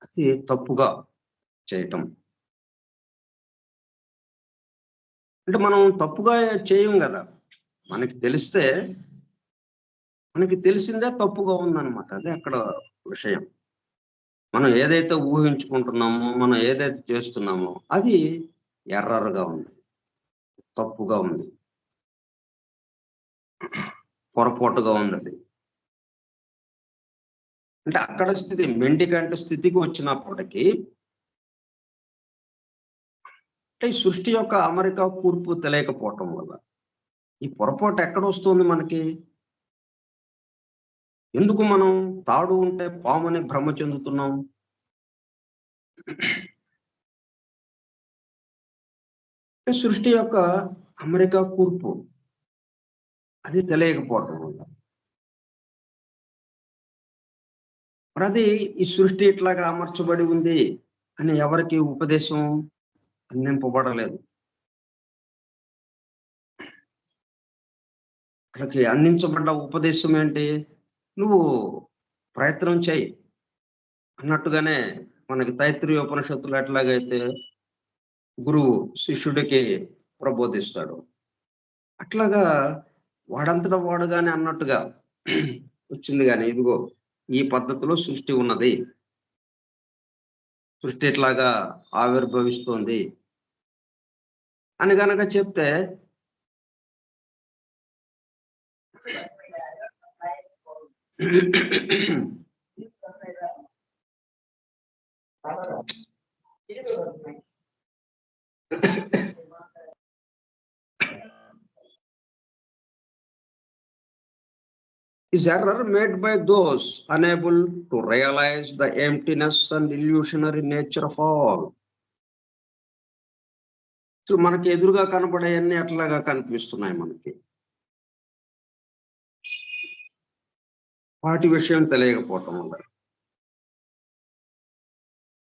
అది తప్పుగా చేయటం. అంటే మనం తప్పుగా చేయం కదా. మనకి తెలిసిందే తప్పుగా ఉందన్నమాట. అదే అక్కడ విషయం. మనం ఏదైతే ఊహించుకుంటున్నామో, మనం ఏదైతే చేస్తున్నామో అది ఎర్రర్గా ఉంది, తప్పుగా ఉంది, పొరపాటుగా ఉంది. అది అంటే అక్కడ స్థితి మెండికంట్ స్థితికి వచ్చినప్పటికీ, అంటే ఈ సృష్టి యొక్క అమరిక కూర్పు తెలియకపోవటం వల్ల ఈ పొరపాటు ఎక్కడ వస్తుంది మనకి? ఎందుకు మనం తాడు ఉంటే పాముని భ్రమ చెందుతున్నాం? సృష్టి యొక్క అమరిక కూర్పు అది తెలియకపోవటం వల్ల. మరి అది ఈ సృష్టి ఇట్లాగా అమర్చబడి ఉంది అని ఎవరికి ఉపదేశం అందింపబడలేదు. వాళ్ళకి అందించబడ్డ ఉపదేశం ఏంటి? నువ్వు ప్రయత్నం చేయి అన్నట్టుగానే మనకి తైత్రీయ ఉపనిషత్తులు ఎట్లాగైతే గురువు శిష్యుడికి ప్రబోధిస్తాడు, అట్లాగా వాడంతటా వాడుగానే అన్నట్టుగా వచ్చింది. కానీ ఇదిగో ఈ పద్ధతిలో సృష్టి ఉన్నది, సృష్టి ఇట్లాగా ఆవిర్భవిస్తోంది అని గనక చెప్తే is error made by those unable to realize the emptiness and illusionary nature of all. So మనకి ఎదురుగా కనపడేవన్నీ అట్లాగా కనిపిస్తున్నాయి మనకి. వాటి విషయం తెలియకపోవటం వల్ల.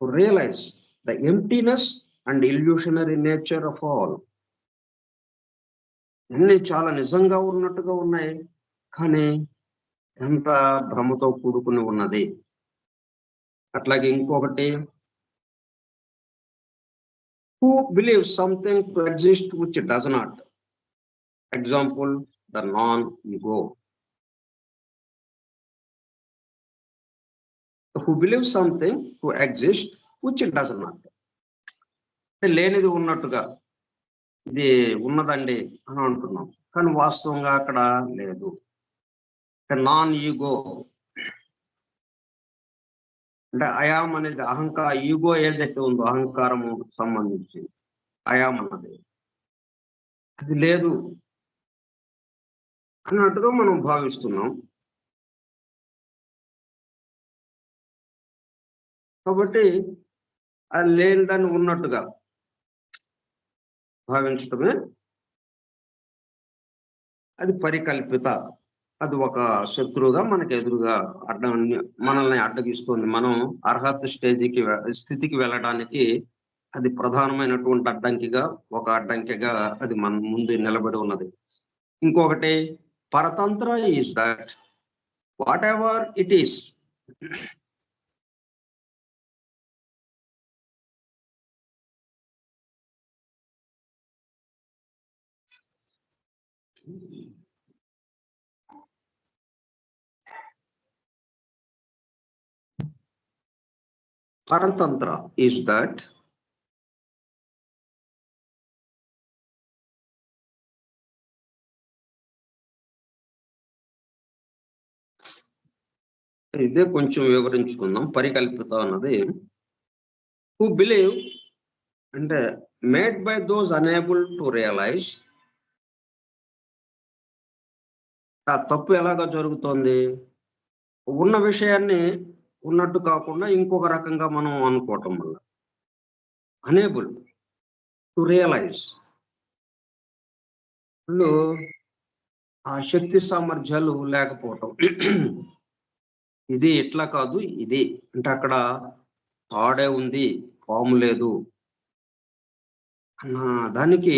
Realise the emptiness and illusionary nature of all. అన్ని చాలా నిజంగా ఉన్నట్టుగా ఉన్నాయి, కానీ ఎంత భ్రమతో కూడుకుని ఉన్నది. అట్లాగే ఇంకొకటి, who believe something to exist which does not. Example, the non ego. Who believe something to exist which does not. లేనిది ఉన్నట్టుగా, ఇది ఉన్నదండి అని అంటున్నాం, కానీ వాస్తవంగా అక్కడ లేదు. నాన్ ఈగో అంటే అయాం అనేది ఈగో ఏదైతే ఉందో అహంకారము సంబంధించి అయాం అన్నది అది లేదు అన్నట్టుగా మనం భావిస్తున్నాం. కాబట్టి అది లేని దాన్ని ఉన్నట్టుగా భావించటమే అది పరికల్పిత. అది ఒక శత్రువుగా మనకు ఎదురుగా మనల్ని అడ్డగిస్తుంది. మనం అర్హత స్థితికి వెళ్ళడానికి అది ప్రధానమైనటువంటి అడ్డంకిగా, ఒక అడ్డంకిగా అది మన ముందు నిలబడి ఉన్నది. ఇంకొకటి, paratantra is that whatever it is. Paratantra is that ఇదే కొంచెం వివరించుకుందాం. పరికల్పిత అన్నది హూ బిలీవ్ అంటే made by those unable to realise. ఆ తప్పు ఎలాగా జరుగుతోంది? ఉన్న విషయాన్ని ఉన్నట్టు కాకుండా ఇంకొక రకంగా మనం అనుకోవటం వల్ల. అనేబుల్ టు రియలైజ్, ఆ శక్తి సామర్థ్యాలు లేకపోవటం. ఇది ఇట్లా కాదు, ఇది అంటే అక్కడ తాడే ఉంది, పాము లేదు అన్న దానికి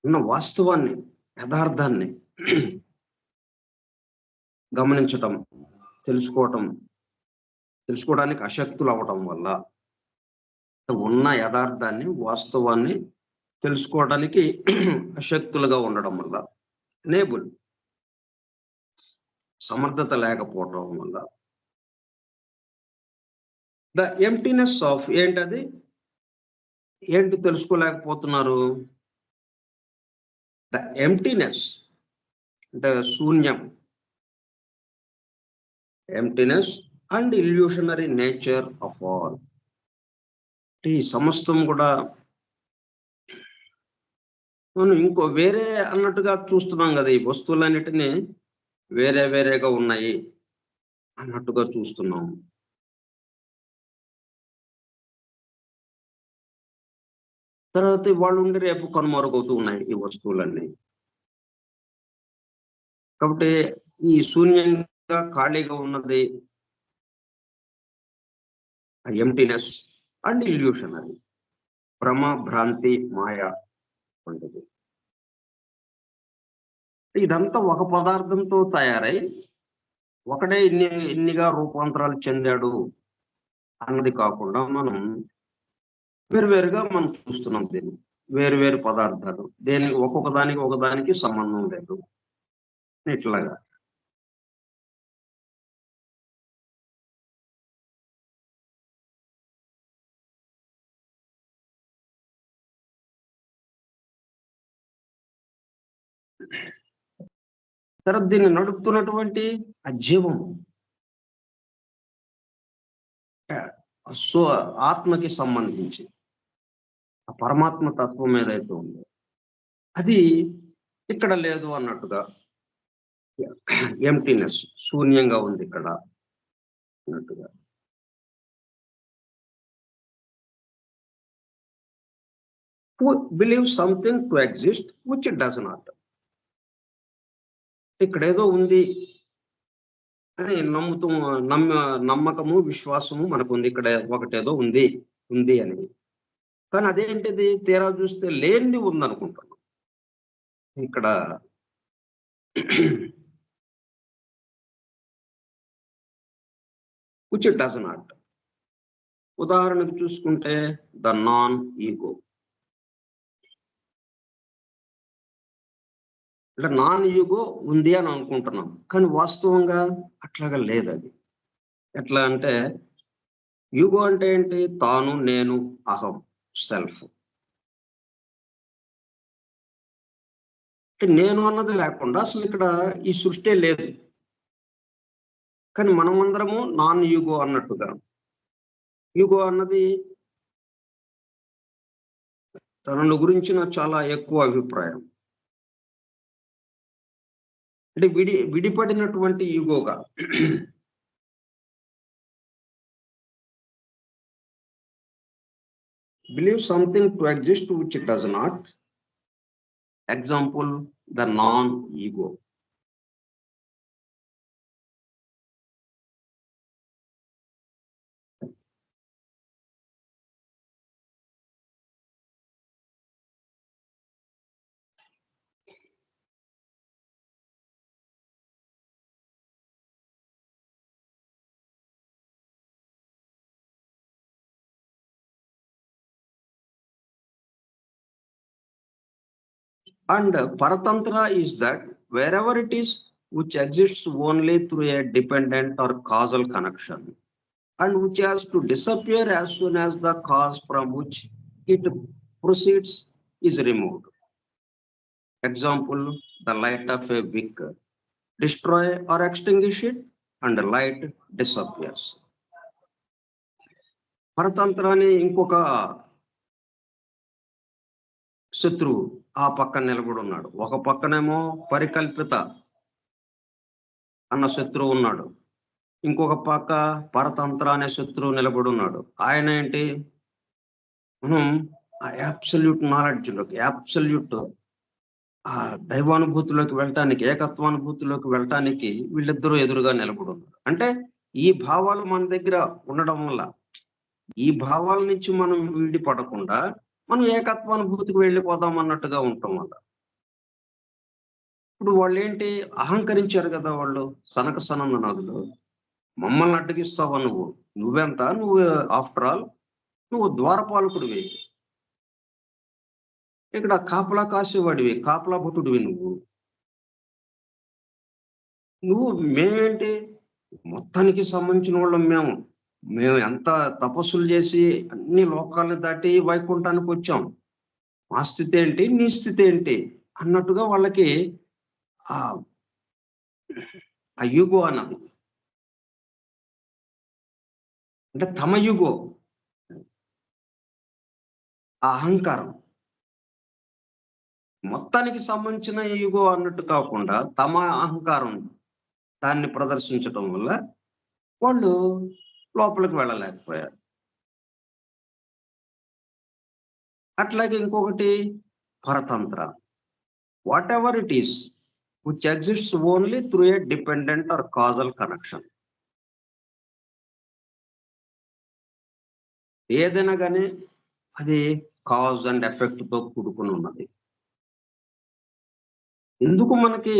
ఉన్న వాస్తవాన్ని, యథార్థాన్ని గమనించటం, తెలుసుకోవడానికి అశక్తులు అవ్వటం వల్ల, ఉన్న యథార్థాన్ని, వాస్తవాన్ని తెలుసుకోవడానికి అశక్తులుగా ఉండడం వల్ల, నేబుల్ సమర్థత లేకపోవటం వల్ల, ద ఎంప్టీనెస్ ఆఫ్ ఏంటది, ఏంటి తెలుసుకోలేకపోతున్నారు? ద ఎంప్టీనెస్ అంటే శూన్యం, emptiness and illusionary nature of all. ఈ సమస్తం కూడా మనం ఇంకో వేరే అన్నట్టుగా చూస్తున్నాం కదా. ఈ వస్తువులన్నిటినీ వేరే వేరేగా ఉన్నాయి అన్నట్టుగా చూస్తున్నాం. తర్వాత వాళ్ళు ఉండి రేపు కనుమరుగవుతూ ఉన్నాయి ఈ వస్తువులన్నీ. కాబట్టి ఈ శూన్యంగా ఖాళీగా ఉన్నది ఎంప్టీనెస్ అండ్ ఇల్యూషనరీ, భ్రమ, భ్రాంతి, మాయ వంటిది. ఇదంతా ఒక పదార్థంతో తయారై ఒకడే ఇన్నిగా రూపాంతరాలు చెందాడు అన్నది కాకుండా మనం వేరువేరుగా మనం చూస్తున్నాం. దీన్ని వేరు పదార్థాలు, దేనికి ఒక్కొక్క ఒకదానికి సంబంధం లేదు ఇట్లాగా. తర్వాత దీన్ని నడుపుతున్నటువంటి ఆ జీవం ఆత్మకి సంబంధించి ఆ పరమాత్మ తత్వం ఏదైతే ఉందో అది ఇక్కడ లేదు అన్నట్టుగా, ఎంప్టీనెస్ శూన్యంగా ఉంది ఇక్కడ అన్నట్టుగా. Believe something to exist which does not. ఇక్కడ ఏదో ఉంది అని నమ్మకము, విశ్వాసము మనకు ఉంది. ఇక్కడ ఒకటేదో ఉంది అని. కానీ అదేంటిది తీరా చూస్తే లేనిది ఉందనుకుంటున్నాం. ఇక్కడ which it does not. ఉదాహరణకు చూసుకుంటే ద నాన్ ఈగో. అంటే నాన్ ఈగో ఉంది అని అనుకుంటున్నాం, కానీ వాస్తవంగా అట్లాగా లేదు. అది ఎట్లా అంటే, ఈగో అంటే ఏంటి? తాను, నేను, అహం, సెల్ఫ్. అంటే నేను అన్నది లేకుండా అసలు ఇక్కడ ఈ సృష్టి లేదు. కానీ మనమందరము నాన్ ఈగో అన్నట్టుగా. ఈగో అన్నది తనను గురించిన చాలా ఎక్కువ అభిప్రాయం. అంటే విడిపడినటువంటి ఈగోగా. Believe something to exist which it does not. Example, the non-ego. And Paratantra is that wherever it is which exists only through a dependent or causal connection, and which has to disappear as soon as the cause from which it proceeds is removed. Example, the light of a wick. Destroy or extinguish it and the light disappears. పరతంత్రాన్ని ఇంకొక శత్రువు ఆ పక్కన నిలబడి ఉన్నాడు. ఒక పక్కనేమో పరికల్పిత అన్న శత్రువు ఉన్నాడు, ఇంకొక పక్క పరతంత్ర అనే శత్రువు నిలబడి ఉన్నాడు. ఆయన ఏంటి? మనం ఆ అబ్సల్యూట్ నాలెడ్జ్లోకి, అబ్సల్యూట్ ఆ దైవానుభూతిలోకి వెళ్ళటానికి, ఏకత్వానుభూతిలోకి వెళ్ళటానికి వీళ్ళిద్దరూ ఎదురుగా నిలబడి ఉన్నారు. అంటే ఈ భావాలు మన దగ్గర ఉండడం వల్ల, ఈ భావాల నుంచి మనం విడిపడకుండా మనం ఏకత్వానుభూతికి వెళ్ళిపోదాం అన్నట్టుగా ఉంటాం వల్ల. ఇప్పుడు వాళ్ళు ఏంటి? అహంకరించారు కదా వాళ్ళు, సనక సనందనాథులు. మమ్మల్ని అడ్డగిస్తావా నువ్వు? నువ్వెంత? నువ్వు ఆఫ్టర్ ఆల్ నువ్వు ద్వారపాలకుడివి, ఇక్కడ కాపలా కాసేవాడివి, కాపలా భటుడివి. నువ్వు మేమేంటి? మొత్తానికి సంబంధించిన వాళ్ళం మేము ఎంత తపస్సులు చేసి అన్ని లోకాలను దాటి వైకుంఠానికి వచ్చాం. మా స్థితి ఏంటి, నీ స్థితి ఏంటి అన్నట్టుగా వాళ్ళకి ఆ యుగో అన్నది. అంటే తమ యుగో, ఆ అహంకారం మొత్తానికి సంబంధించిన యుగో అన్నట్టు కాకుండా తమ అహంకారం దాన్ని ప్రదర్శించడం వల్ల వాళ్ళు లోపలికి వెళ్ళలేకపోయారు. అట్లాగే ఇంకొకటి paratantra. Whatever it is which exists only through a dependent or causal connection. ఏదైనా కానీ అది కాజ్ అండ్ ఎఫెక్ట్ తో కూడుకుని ఉన్నది. ఎందుకు మనకి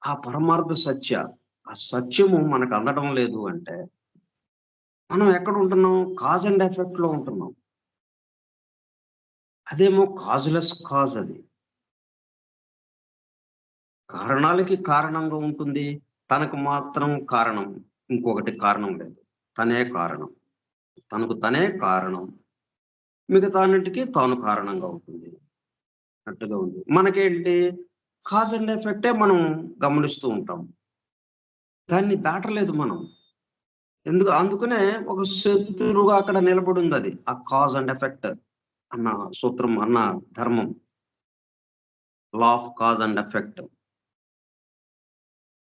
ఆ పరమార్థ సత్య, ఆ సత్యము మనకు అందడం లేదు అంటే, మనం ఎక్కడ ఉంటున్నాం? కాజ్ అండ్ ఎఫెక్ట్ లో ఉంటున్నాం. అదేమో కాజులెస్ కాజ్. అది కారణాలకి కారణంగా ఉంటుంది, తనకు మాత్రం కారణం ఇంకొకటి కారణం లేదు. తనే కారణం, తనకు తనే కారణం, మిగతాన్నిటికీ తాను కారణంగా ఉంటుంది అట్టుగా ఉంది. మనకేంటి? కాజ్ అండ్ ఎఫెక్టే మనం గమనిస్తూ ఉంటాం, దాన్ని దాటలేదు మనం. అందుకనే ఒక శత్రువుగా అక్కడ నిలబడి ఉంది అది, ఆ కాజ్ అండ్ ఎఫెక్ట్ అన్న సూత్రం, అన్న ధర్మం, law of cause and effect,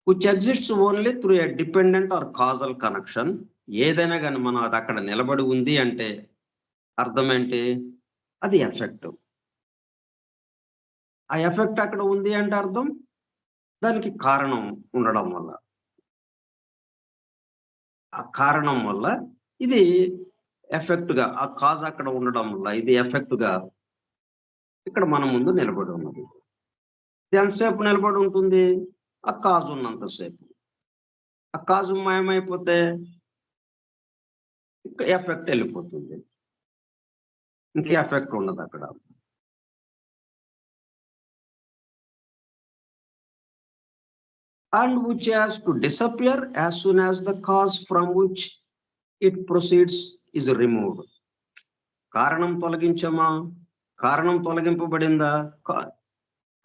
which exists only through a dependent or causal connection. ఏదైనా కానీ మనం అది అక్కడ నిలబడి ఉంది అంటే అర్థం ఏంటి? అది ఎఫెక్ట్. ఆ ఎఫెక్ట్ అక్కడ ఉంది అంటే అర్థం దానికి కారణం ఉండడం వల్ల, ఆ కారణం వల్ల ఇది ఎఫెక్ట్ గా ఆ కాజ్ అక్కడ ఉండడం వల్ల ఇది ఎఫెక్ట్ గా ఇక్కడ మన ముందు నిలబడి ఉన్నది. ఇది ఎంతసేపు నిలబడి ఉంటుంది? ఆ కాజ్ ఉన్నంతసేపు. ఆ కాజు మాయమైపోతే ఎఫెక్ట్ వెళ్ళిపోతుంది. ఇంక ఎఫెక్ట్ ఉండదు అక్కడ. And which has to disappear as soon as the cause from which it proceeds is removed. కారణం తొలగించమా? కారణం తొలగింపబడిందా?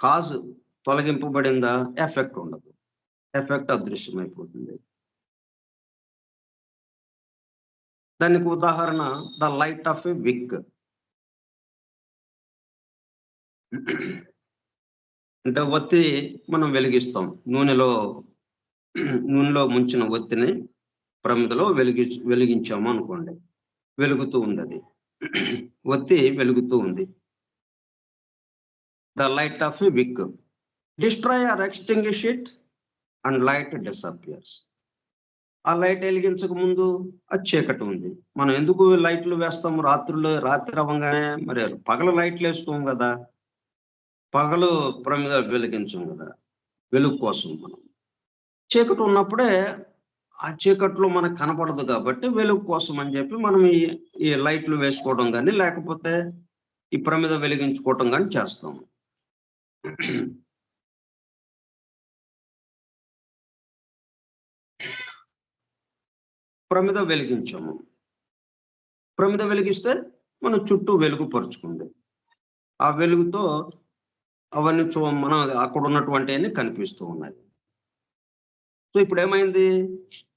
కాజ్ తొలగింపబడిందా? ఎఫెక్ట్ ఉండదు. ఎఫెక్ట్ అదృశ్యమైపోతుంది. దానికి ఉదాహరణ ద లైట్ ఆఫ్ ఎ విక్. అంటే ఒత్తి మనం వెలిగిస్తాం. నూనెలో ముంచిన ఒత్తిని ప్రమిదలో వెలిగించాము అనుకోండి. వెలుగుతూ ఉంది అది. ఒత్తి వెలుగుతూ ఉంది. The light of a wick. Destroy or extinguish it and light disappears. ఆ లైట్ వెలిగించక ముందు అది చీకటి ఉంది. మనం ఎందుకు లైట్లు వేస్తాము? రాత్రి అవ్వగానే మరి పగలు లైట్లు వేసుకోం కదా. పగలు ప్రమిద వెలిగించం కదా, వెలుగు కోసం. మనం చీకటి ఉన్నప్పుడే ఆ చీకట్లో మనకు కనపడదు కాబట్టి వెలుగు కోసం అని చెప్పి మనం ఈ లైట్లు వేసుకోవడం కానీ లేకపోతే ఈ ప్రమిద వెలిగించుకోవటం కానీ చేస్తాం. ప్రమిద వెలిగించాము. ప్రమిద వెలిగిస్తే మన చుట్టూ వెలుగు పరుచుకుంది. ఆ వెలుగుతో అవన్నీ మనం అక్కడ ఉన్నటువంటి అన్ని కనిపిస్తూ ఉన్నాయి. సో ఇప్పుడు ఏమైంది?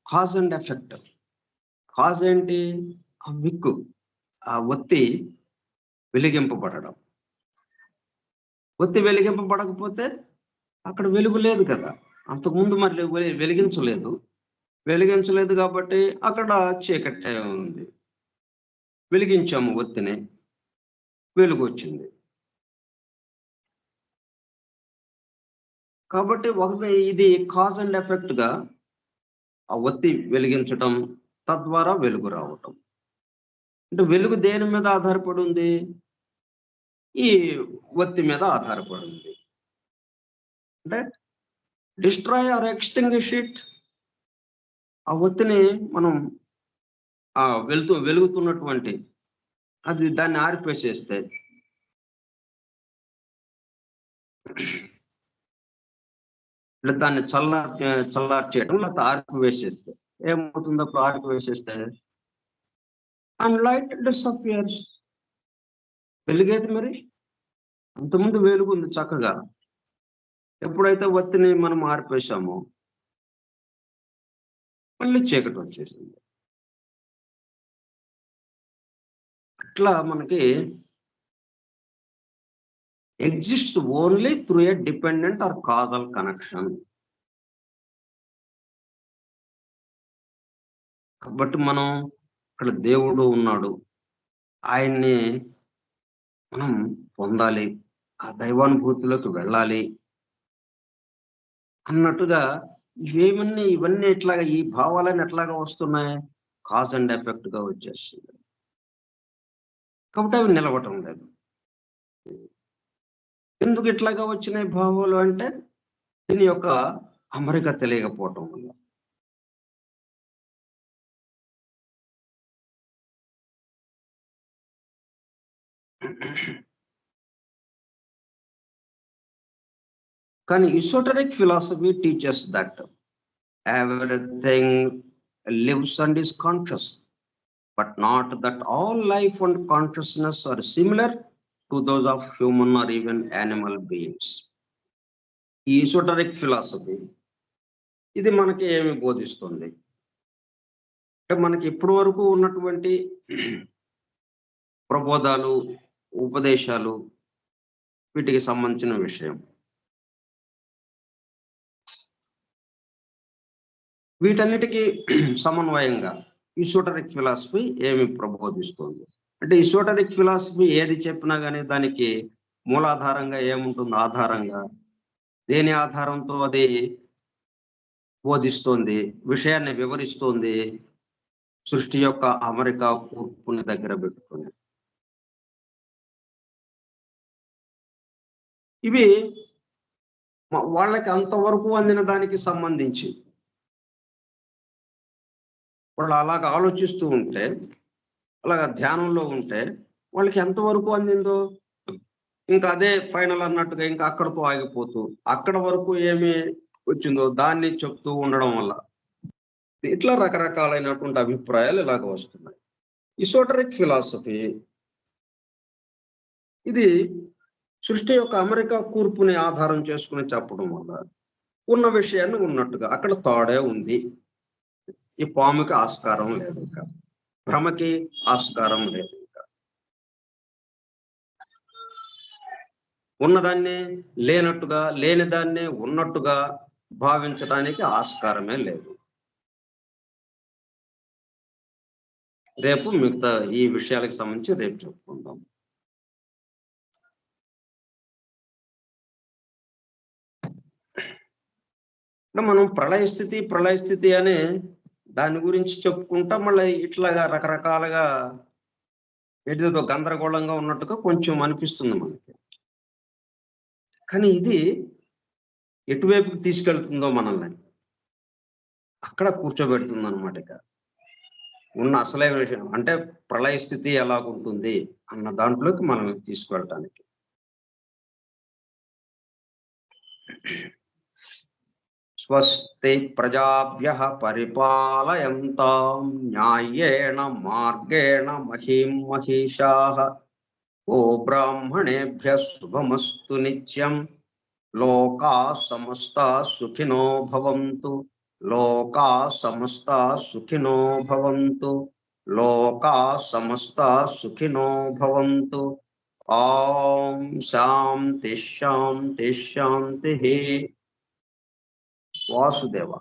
Cause and effect. కాజ్ ఏంటి? ఆ విక్కు, ఆ ఒత్తి వెలిగింపబడడం. ఒత్తి వెలిగింపబడకపోతే అక్కడ వెలుగు లేదు కదా. అంతకుముందు మరి వెలిగించలేదు కాబట్టి అక్కడ చీకటి ఉంది. వెలిగించాము ఒత్తిని, వెలుగు వచ్చింది. కాబట్టి ఇది కాజ్ అండ్ ఎఫెక్ట్ గా ఆ ఒత్తి వెలిగించటం, తద్వారా వెలుగు రావటం. అంటే వెలుగు దేని మీద ఆధారపడి ఉంది? ఈ ఒత్తి మీద ఆధారపడి ఉంది. అంటే డిస్ట్రాయ్ ఆర్ ఎక్స్టింగ్విష్ ఇట్. ఆ ఒత్తిని మనం వెలుగుతున్నటువంటి దాన్ని ఆరిపేసేస్తే, దాన్ని చల్లారి చేయడం లేకపోతే ఆరిపివేసేస్తే ఏమవుతుంది? అప్పుడు ఆరిపివేసేస్తే అండ్ లైట్ డిసపియర్స్. వెలుగేది మరి? అంతకుముందు వెలుగు ఉంది చక్కగా. ఎప్పుడైతే ఒత్తిని మనం ఆరిపేసామో మళ్ళీ చీకటి వచ్చేసింది. అట్లా మనకి exists only through a dependent or causal connection. కాబట్టి మనం ఇక్కడ దేవుడు ఉన్నాడు, ఆయన్ని మనం పొందాలి, ఆ దైవానుభూతిలోకి వెళ్ళాలి అన్నట్టుగా ఇవన్నీ ఎట్లాగా, ఈ భావాలన్నీ ఎట్లాగా వస్తున్నాయి? కాజ్ అండ్ ఎఫెక్ట్ గా వచ్చేస్తుంది. కాబట్టి అవి నిలవటం లేదు. ఎందుకు ఇట్లాగా వచ్చినాయి భావాలు అంటే దీని యొక్క అమరిక తెలియకపోవటం వల్ల. కానీ esoteric philosophy teaches that everything lives and is conscious, but not that all life and consciousness are similar to those of human or even animal beings. ఈ esoteric philosophy ఇది మనకి ఏమి బోధిస్తుంది అంటే, మనకి ఇప్పటి వరకు ఉన్నటువంటి ప్రబోధాలు, ఉపదేశాలు, వీటికి సంబంధించిన విషయం. వీటన్నిటికీ సమన్వయంగా ఈసోటరిక్ ఫిలాసఫీ ఏమి ప్రబోధిస్తుంది అంటే, ఈసోటరిక్ ఫిలాసఫీ ఏది చెప్పినా కానీ దానికి మూలాధారంగా ఏముంటుంది? ఆధారంగా దేని ఆధారంతో అది బోధిస్తోంది, విషయాన్ని వివరిస్తోంది సృష్టి యొక్క అమరిక కూర్పుని దగ్గర పెట్టుకుని ఇవి వాళ్ళకి అంతవరకు అందిన దానికి సంబంధించి వాళ్ళు అలాగ ఆలోచిస్తూ ఉంటే, అలాగ ధ్యానంలో ఉంటే వాళ్ళకి ఎంతవరకు అందిందో ఇంకా అదే ఫైనల్ అన్నట్టుగా ఇంకా అక్కడతో ఆగిపోతూ అక్కడ వరకు ఏమి వచ్చిందో దాన్ని చెప్తూ ఉండడం వల్ల ఇట్లా రకరకాలైనటువంటి అభిప్రాయాలు ఇలాగ వస్తున్నాయి. ఇసోటరిక్ ఫిలాసఫీ ఇది సృష్టి యొక్క అమెరికా కూర్పుని ఆధారం చేసుకుని చెప్పడం వల్ల ఉన్న విషయాన్ని ఉన్నట్టుగా అక్కడ తాడే ఉంది, ఈ పాముకి ఆస్కారం లేదు, ఇంకా భ్రమకి ఆస్కారం లేదు, ఇంకా ఉన్నదాన్ని లేనట్టుగా లేని దాన్ని ఉన్నట్టుగా భావించడానికి ఆస్కారమే లేదు. రేపు మిగతా ఈ విషయాలకు సంబంధించి రేపు చెప్పుకుందాం. మనం ప్రళయ స్థితి అనే దాని గురించి చెప్పుకుంటా మళ్ళీ ఇట్లాగా రకరకాలుగా ఏదో గందరగోళంగా ఉన్నట్టుగా కొంచెం అనిపిస్తుంది మనకి. కానీ ఇది ఎటువైపుకి తీసుకెళ్తుందో మనల్ని అక్కడ కూర్చోబెడుతుంది అన్నమాట. ఇక ఉన్న అసలైన విషయం అంటే ప్రళయ స్థితి ఎలాగుంటుంది అన్న దాంట్లోకి మనల్ని తీసుకువెళ్ళటానికి. స్వస్తి ప్రజాభ్యః పరిపాలయంతాం న్యాయేణ మార్గేణ మహీం మహిషాః. ఓ బ్రాహ్మణేభ్యః శుభమస్తు నిత్యం. లోకాః సమస్తాః సుఖినో భవంతు. లోకాః సమస్తాః సుఖినో భవంతు. లోకాః సమస్తాః సుఖినో భవంతు. ఓం శాంతి శాంతి శాంతి. వాసుదేవ.